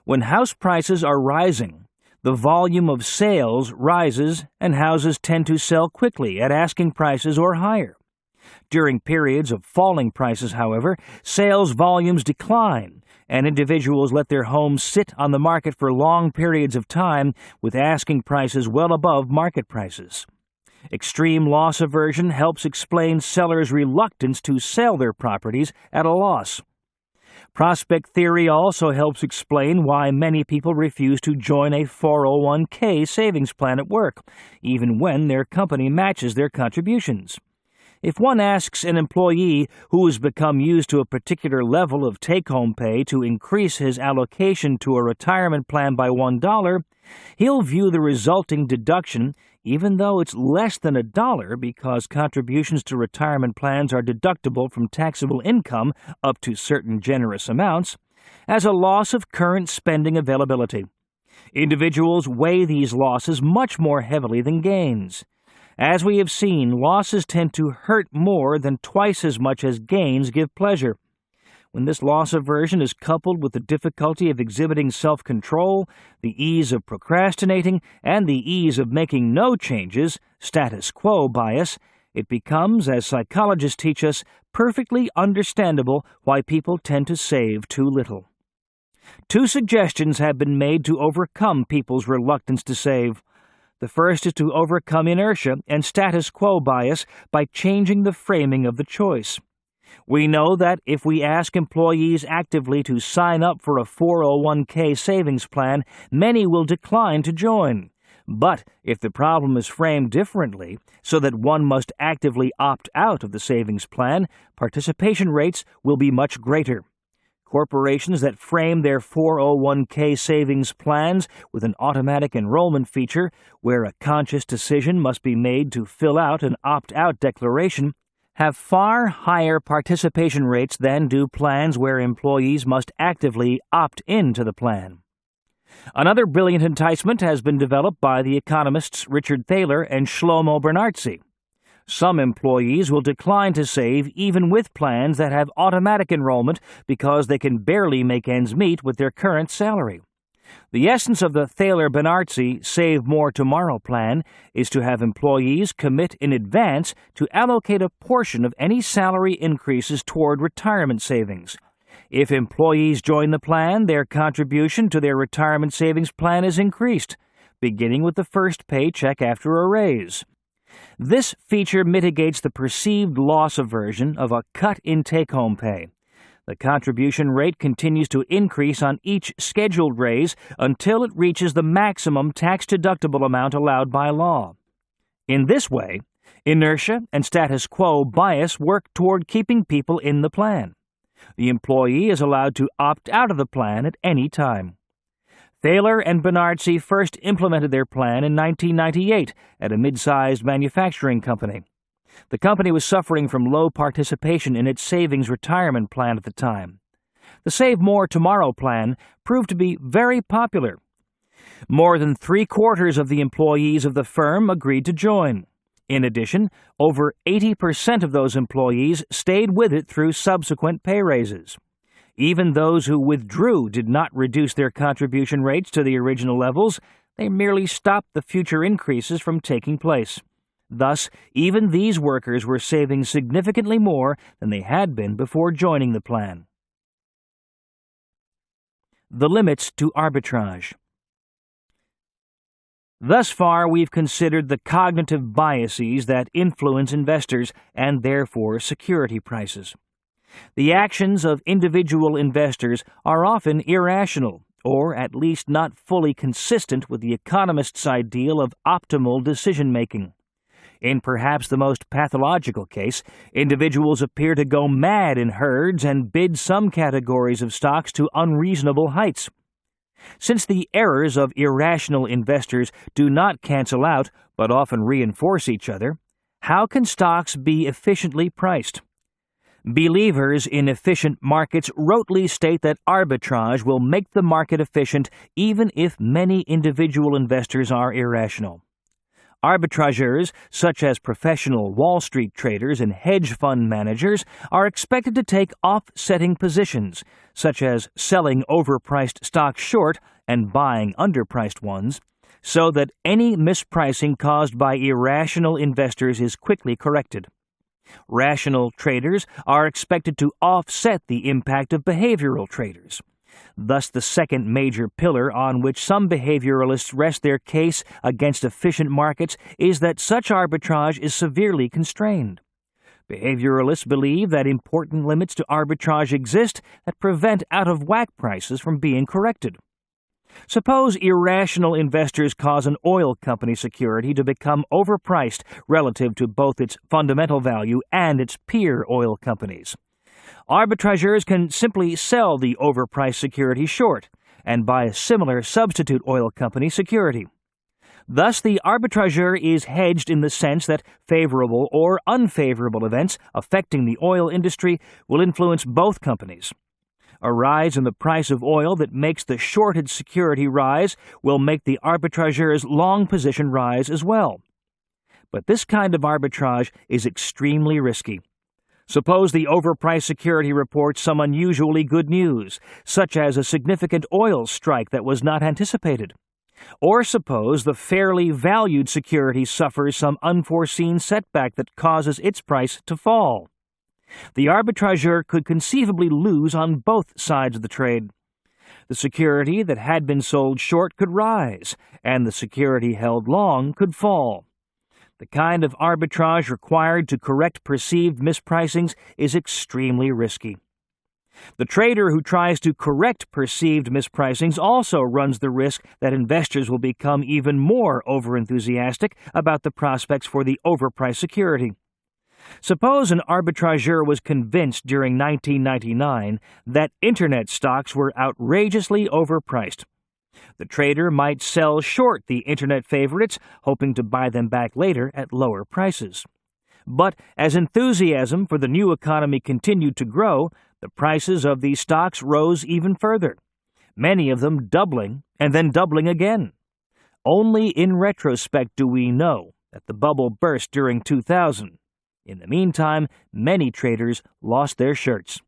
When house prices are rising, the volume of sales rises and houses tend to sell quickly at asking prices or higher. During periods of falling prices, however, sales volumes decline and individuals let their homes sit on the market for long periods of time with asking prices well above market prices. Extreme loss aversion helps explain sellers' reluctance to sell their properties at a loss. Prospect theory also helps explain why many people refuse to join a 401k savings plan at work, even when their company matches their contributions. If one asks an employee who has become used to a particular level of take-home pay to increase his allocation to a retirement plan by $1, he'll view the resulting deduction, even though it's less than $1 because contributions to retirement plans are deductible from taxable income up to certain generous amounts, as a loss of current spending availability. Individuals weigh these losses much more heavily than gains. As we have seen, losses tend to hurt more than twice as much as gains give pleasure. When this loss aversion is coupled with the difficulty of exhibiting self-control, the ease of procrastinating, and the ease of making no changes, status quo bias, it becomes, as psychologists teach us, perfectly understandable why people tend to save too little. Two suggestions have been made to overcome people's reluctance to save. The first is to overcome inertia and status quo bias by changing the framing of the choice. We know that if we ask employees actively to sign up for a 401k savings plan, many will decline to join. But if the problem is framed differently, so that one must actively opt out of the savings plan, participation rates will be much greater. Corporations that frame their 401k savings plans with an automatic enrollment feature, where a conscious decision must be made to fill out an opt-out declaration, have far higher participation rates than do plans where employees must actively opt into the plan. Another brilliant enticement has been developed by the economists Richard Thaler and Shlomo Bernartzi. Some employees will decline to save even with plans that have automatic enrollment because they can barely make ends meet with their current salary. The essence of the Thaler-Bernartzi Save More Tomorrow plan is to have employees commit in advance to allocate a portion of any salary increases toward retirement savings. If employees join the plan, their contribution to their retirement savings plan is increased, beginning with the first paycheck after a raise. This feature mitigates the perceived loss aversion of a cut in take-home pay. The contribution rate continues to increase on each scheduled raise until it reaches the maximum tax-deductible amount allowed by law. In this way, inertia and status quo bias work toward keeping people in the plan. The employee is allowed to opt out of the plan at any time. Thaler and Bernartzi first implemented their plan in 1998 at a mid-sized manufacturing company. The company was suffering from low participation in its savings retirement plan at the time. The Save More Tomorrow plan proved to be very popular. More than 3/4 of the employees of the firm agreed to join. In addition, over 80% of those employees stayed with it through subsequent pay raises. Even those who withdrew did not reduce their contribution rates to the original levels. They merely stopped the future increases from taking place. Thus, even these workers were saving significantly more than they had been before joining the plan. The limits to arbitrage. Thus far, we've considered the cognitive biases that influence investors and therefore security prices. The actions of individual investors are often irrational, or at least not fully consistent with the economist's ideal of optimal decision-making. In perhaps the most pathological case, individuals appear to go mad in herds and bid some categories of stocks to unreasonable heights. Since the errors of irrational investors do not cancel out, but often reinforce each other, how can stocks be efficiently priced? Believers in efficient markets rotely state that arbitrage will make the market efficient even if many individual investors are irrational. Arbitrageurs, such as professional Wall Street traders and hedge fund managers, are expected to take offsetting positions, such as selling overpriced stocks short and buying underpriced ones, so that any mispricing caused by irrational investors is quickly corrected. Rational traders are expected to offset the impact of behavioral traders. Thus, the second major pillar on which some behavioralists rest their case against efficient markets is that such arbitrage is severely constrained. Behavioralists believe that important limits to arbitrage exist that prevent out-of-whack prices from being corrected. Suppose irrational investors cause an oil company security to become overpriced relative to both its fundamental value and its peer oil companies. Arbitrageurs can simply sell the overpriced security short and buy a similar substitute oil company security. Thus, the arbitrageur is hedged in the sense that favorable or unfavorable events affecting the oil industry will influence both companies. A rise in the price of oil that makes the shorted security rise will make the arbitrageur's long position rise as well. But this kind of arbitrage is extremely risky. Suppose the overpriced security reports some unusually good news, such as a significant oil strike that was not anticipated. Or suppose the fairly valued security suffers some unforeseen setback that causes its price to fall. The arbitrageur could conceivably lose on both sides of the trade. The security that had been sold short could rise, and the security held long could fall. The kind of arbitrage required to correct perceived mispricings is extremely risky. The trader who tries to correct perceived mispricings also runs the risk that investors will become even more overenthusiastic about the prospects for the overpriced security. Suppose an arbitrageur was convinced during 1999 that Internet stocks were outrageously overpriced. The trader might sell short the Internet favorites, hoping to buy them back later at lower prices. But as enthusiasm for the new economy continued to grow, the prices of these stocks rose even further, many of them doubling and then doubling again. Only in retrospect do we know that the bubble burst during 2000. In the meantime, many traders lost their shirts.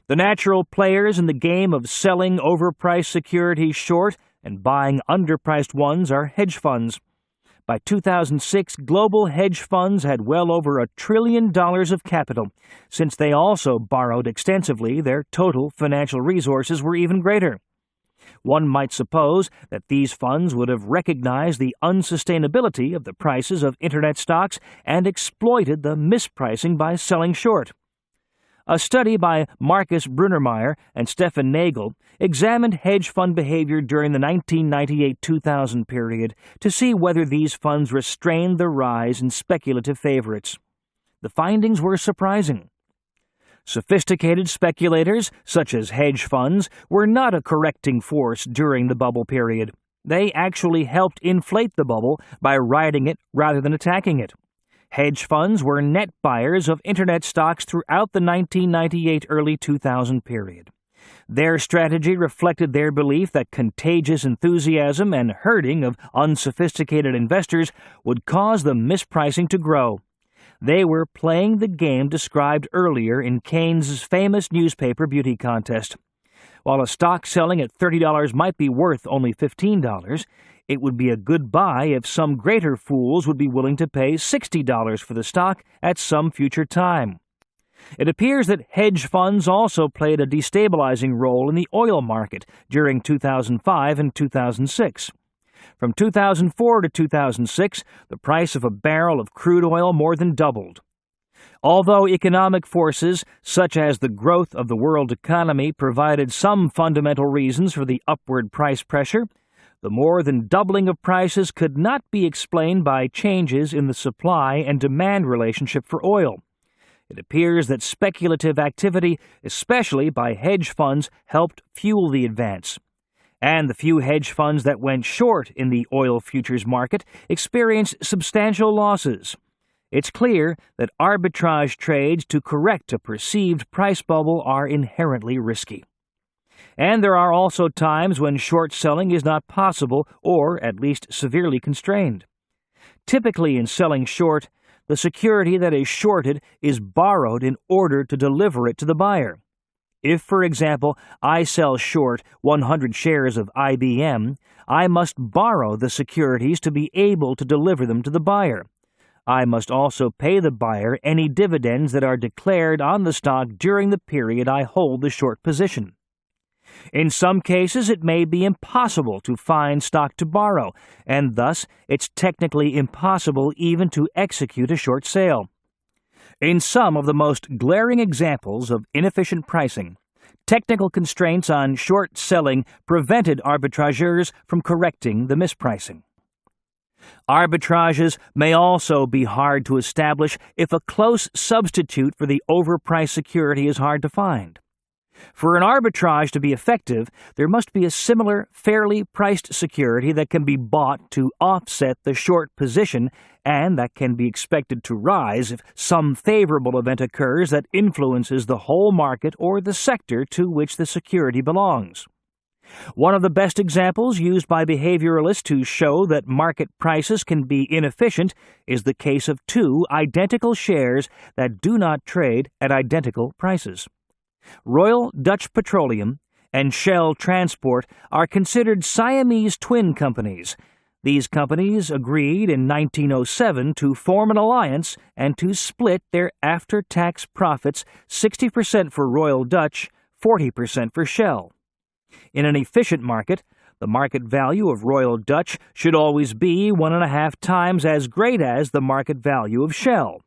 The natural players in the game of selling overpriced securities short and buying underpriced ones are hedge funds. By 2006, global hedge funds had well over $1 trillion of capital. Since they also borrowed extensively, their total financial resources were even greater. One might suppose that these funds would have recognized the unsustainability of the prices of Internet stocks and exploited the mispricing by selling short. A study by Marcus Brunnermeier and Stefan Nagel examined hedge fund behavior during the 1998-2000 period to see whether these funds restrained the rise in speculative favorites. The findings were surprising. Sophisticated speculators, such as hedge funds, were not a correcting force during the bubble period. They actually helped inflate the bubble by riding it rather than attacking it. Hedge funds were net buyers of Internet stocks throughout the 1998-early 2000 period. Their strategy reflected their belief that contagious enthusiasm and herding of unsophisticated investors would cause the mispricing to grow. They were playing the game described earlier in Keynes's famous newspaper beauty contest. While a stock selling at $30 might be worth only $15, it would be a good buy if some greater fools would be willing to pay $60 for the stock at some future time. It appears that hedge funds also played a destabilizing role in the oil market during 2005 and 2006. From 2004 to 2006, the price of a barrel of crude oil more than doubled. Although economic forces, such as the growth of the world economy, provided some fundamental reasons for the upward price pressure, the more than doubling of prices could not be explained by changes in the supply and demand relationship for oil. It appears that speculative activity, especially by hedge funds, helped fuel the advance. And the few hedge funds that went short in the oil futures market experienced substantial losses. It's clear that arbitrage trades to correct a perceived price bubble are inherently risky. And there are also times when short selling is not possible or at least severely constrained. Typically in selling short, the security that is shorted is borrowed in order to deliver it to the buyer. If, for example, I sell short 100 shares of IBM, I must borrow the securities to be able to deliver them to the buyer. I must also pay the buyer any dividends that are declared on the stock during the period I hold the short position. In some cases, it may be impossible to find stock to borrow, and thus it's technically impossible even to execute a short sale. In some of the most glaring examples of inefficient pricing, technical constraints on short selling prevented arbitrageurs from correcting the mispricing. Arbitrages may also be hard to establish if a close substitute for the overpriced security is hard to find. For an arbitrage to be effective, there must be a similar, fairly priced security that can be bought to offset the short position and that can be expected to rise if some favorable event occurs that influences the whole market or the sector to which the security belongs. One of the best examples used by behavioralists to show that market prices can be inefficient is the case of two identical shares that do not trade at identical prices. Royal Dutch Petroleum and Shell Transport are considered Siamese twin companies. These companies agreed in 1907 to form an alliance and to split their after-tax profits, 60% for Royal Dutch, 40% for Shell. In an efficient market, the market value of Royal Dutch should always be 1.5 times as great as the market value of Shell.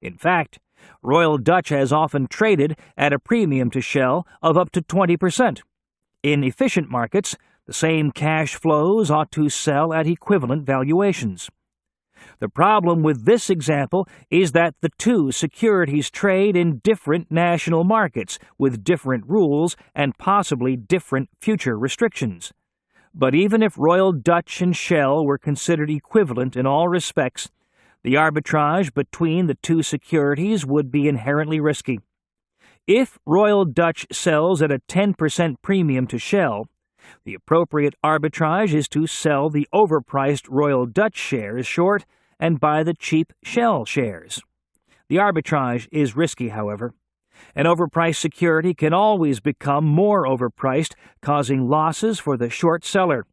In fact, Royal Dutch has often traded at a premium to Shell of up to 20%. In efficient markets, the same cash flows ought to sell at equivalent valuations. The problem with this example is that the two securities trade in different national markets with different rules and possibly different future restrictions. But even if Royal Dutch and Shell were considered equivalent in all respects, the arbitrage between the two securities would be inherently risky. If Royal Dutch sells at a 10% premium to Shell, the appropriate arbitrage is to sell the overpriced Royal Dutch shares short and buy the cheap Shell shares. The arbitrage is risky, however. An overpriced security can always become more overpriced, causing losses for the short seller.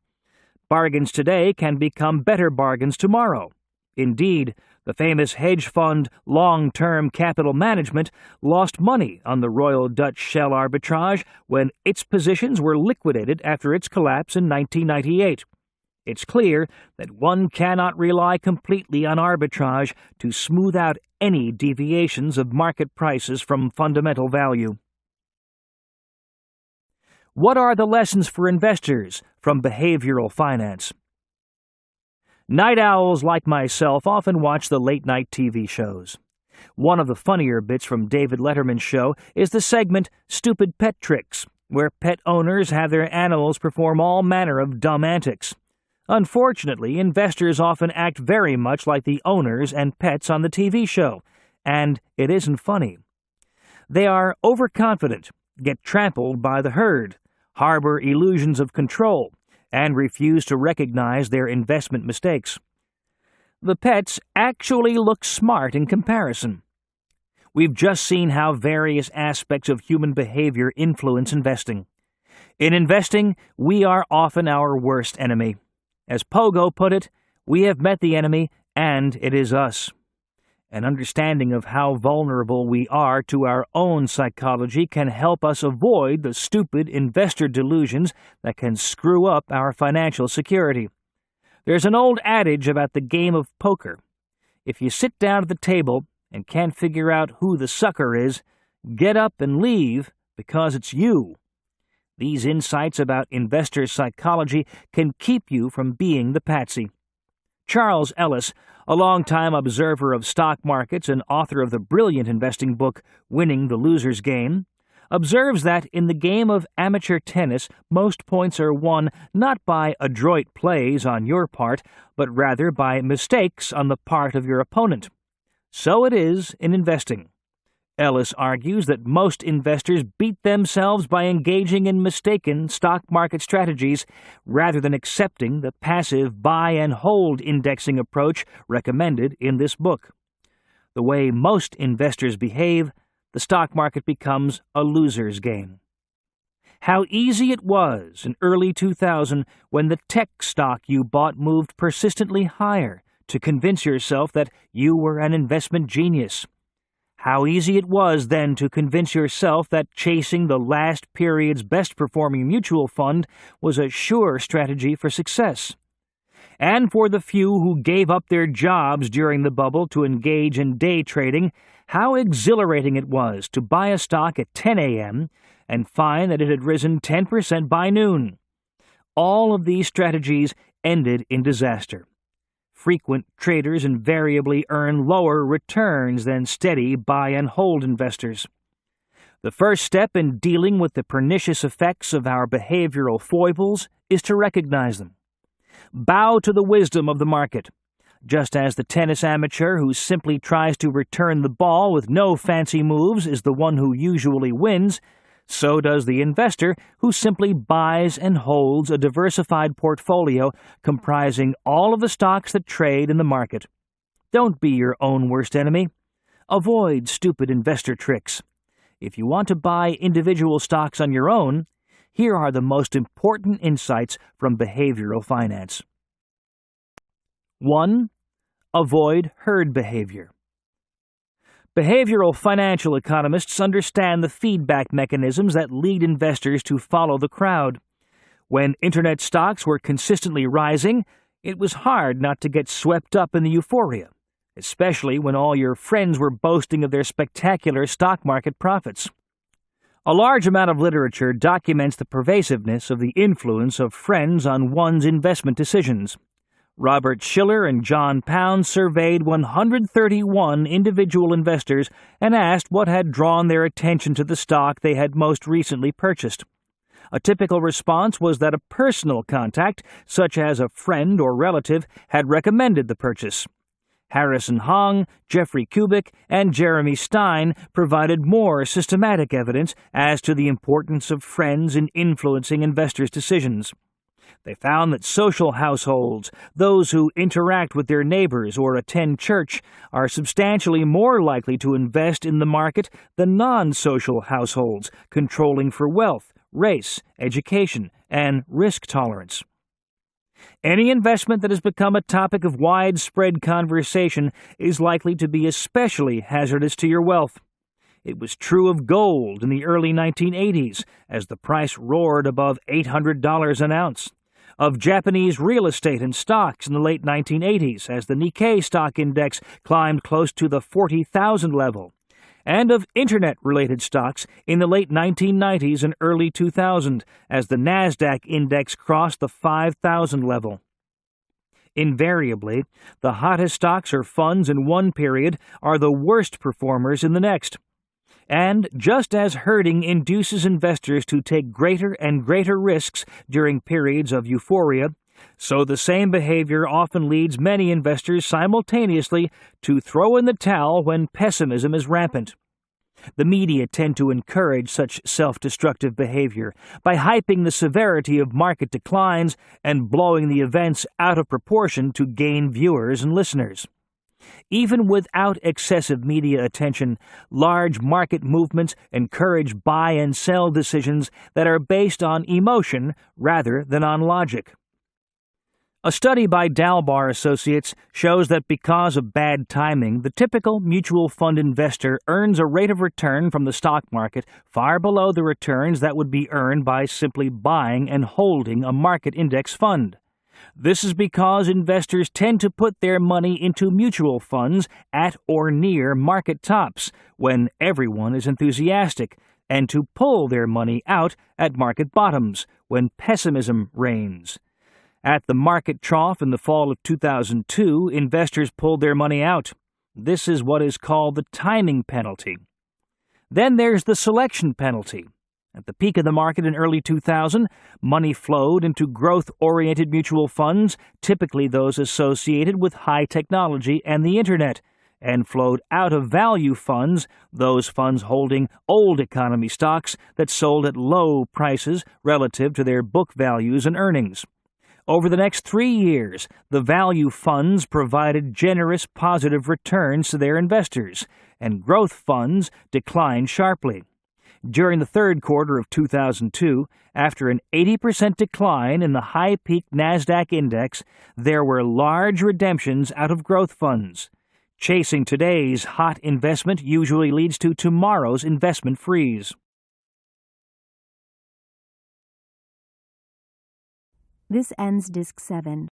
Bargains today can become better bargains tomorrow. Indeed, the famous hedge fund Long-Term Capital Management lost money on the Royal Dutch Shell arbitrage when its positions were liquidated after its collapse in 1998. It's clear that one cannot rely completely on arbitrage to smooth out any deviations of market prices from fundamental value. What are the lessons for investors from behavioral finance? Night owls like myself often watch the late-night TV shows. One of the funnier bits from David Letterman's show is the segment Stupid Pet Tricks, where pet owners have their animals perform all manner of dumb antics. Unfortunately, investors often act very much like the owners and pets on the TV show, and it isn't funny. They are overconfident, get trampled by the herd, harbor illusions of control, and refuse to recognize their investment mistakes. The pets actually look smart in comparison. We've just seen how various aspects of human behavior influence investing. In investing, we are often our worst enemy. As Pogo put it, we have met the enemy, and it is us. An understanding of how vulnerable we are to our own psychology can help us avoid the stupid investor delusions that can screw up our financial security. There's an old adage about the game of poker. If you sit down at the table and can't figure out who the sucker is, get up and leave because it's you. These insights about investor psychology can keep you from being the patsy. Charles Ellis, a longtime observer of stock markets and author of the brilliant investing book Winning the Loser's Game, observes that in the game of amateur tennis, most points are won not by adroit plays on your part, but rather by mistakes on the part of your opponent. So it is in investing. Ellis argues that most investors beat themselves by engaging in mistaken stock market strategies rather than accepting the passive buy-and-hold indexing approach recommended in this book. The way most investors behave, the stock market becomes a loser's game. How easy it was in early 2000 when the tech stock you bought moved persistently higher to convince yourself that you were an investment genius. How easy it was then to convince yourself that chasing the last period's best-performing mutual fund was a sure strategy for success. And for the few who gave up their jobs during the bubble to engage in day trading, how exhilarating it was to buy a stock at 10 a.m. and find that it had risen 10% by noon. All of these strategies ended in disaster. Frequent traders invariably earn lower returns than steady buy-and-hold investors. The first step in dealing with the pernicious effects of our behavioral foibles is to recognize them. Bow to the wisdom of the market. Just as the tennis amateur who simply tries to return the ball with no fancy moves is the one who usually wins, So does the investor who simply buys and holds a diversified portfolio comprising all of the stocks that trade in the market. Don't be your own worst enemy. Avoid stupid investor tricks. If you want to buy individual stocks on your own, here are the most important insights from behavioral finance. 1. Avoid herd behavior. Behavioral financial economists understand the feedback mechanisms that lead investors to follow the crowd. When internet stocks were consistently rising, it was hard not to get swept up in the euphoria, especially when all your friends were boasting of their spectacular stock market profits. A large amount of literature documents the pervasiveness of the influence of friends on one's investment decisions. Robert Shiller and John Pound surveyed 131 individual investors and asked what had drawn their attention to the stock they had most recently purchased. A typical response was that a personal contact, such as a friend or relative, had recommended the purchase. Harrison Hong, Jeffrey Kubik, and Jeremy Stein provided more systematic evidence as to the importance of friends in influencing investors' decisions. They found that social households, those who interact with their neighbors or attend church, are substantially more likely to invest in the market than non-social households, controlling for wealth, race, education, and risk tolerance. Any investment that has become a topic of widespread conversation is likely to be especially hazardous to your wealth. It was true of gold in the early 1980s, as the price roared above $800 an ounce. Of Japanese real estate and stocks in the late 1980s, as the Nikkei stock index climbed close to the 40,000 level, and of Internet-related stocks in the late 1990s and early 2000, as the NASDAQ index crossed the 5,000 level. Invariably, the hottest stocks or funds in one period are the worst performers in the next. And just as herding induces investors to take greater and greater risks during periods of euphoria, so the same behavior often leads many investors simultaneously to throw in the towel when pessimism is rampant. The media tend to encourage such self-destructive behavior by hyping the severity of market declines and blowing the events out of proportion to gain viewers and listeners. Even without excessive media attention, large market movements encourage buy and sell decisions that are based on emotion rather than on logic. A study by Dalbar Associates shows that because of bad timing, the typical mutual fund investor earns a rate of return from the stock market far below the returns that would be earned by simply buying and holding a market index fund. This is because investors tend to put their money into mutual funds at or near market tops when everyone is enthusiastic, and to pull their money out at market bottoms when pessimism reigns. At the market trough in the fall of 2002, investors pulled their money out. This is what is called the timing penalty. Then there's the selection penalty. At the peak of the market in early 2000, money flowed into growth-oriented mutual funds, typically those associated with high technology and the Internet, and flowed out of value funds, those funds holding old economy stocks that sold at low prices relative to their book values and earnings. Over the next 3 years, the value funds provided generous positive returns to their investors, and growth funds declined sharply. During the third quarter of 2002, after an 80% decline in the high-peak NASDAQ index, there were large redemptions out of growth funds. Chasing today's hot investment usually leads to tomorrow's investment freeze. This ends Disc 7.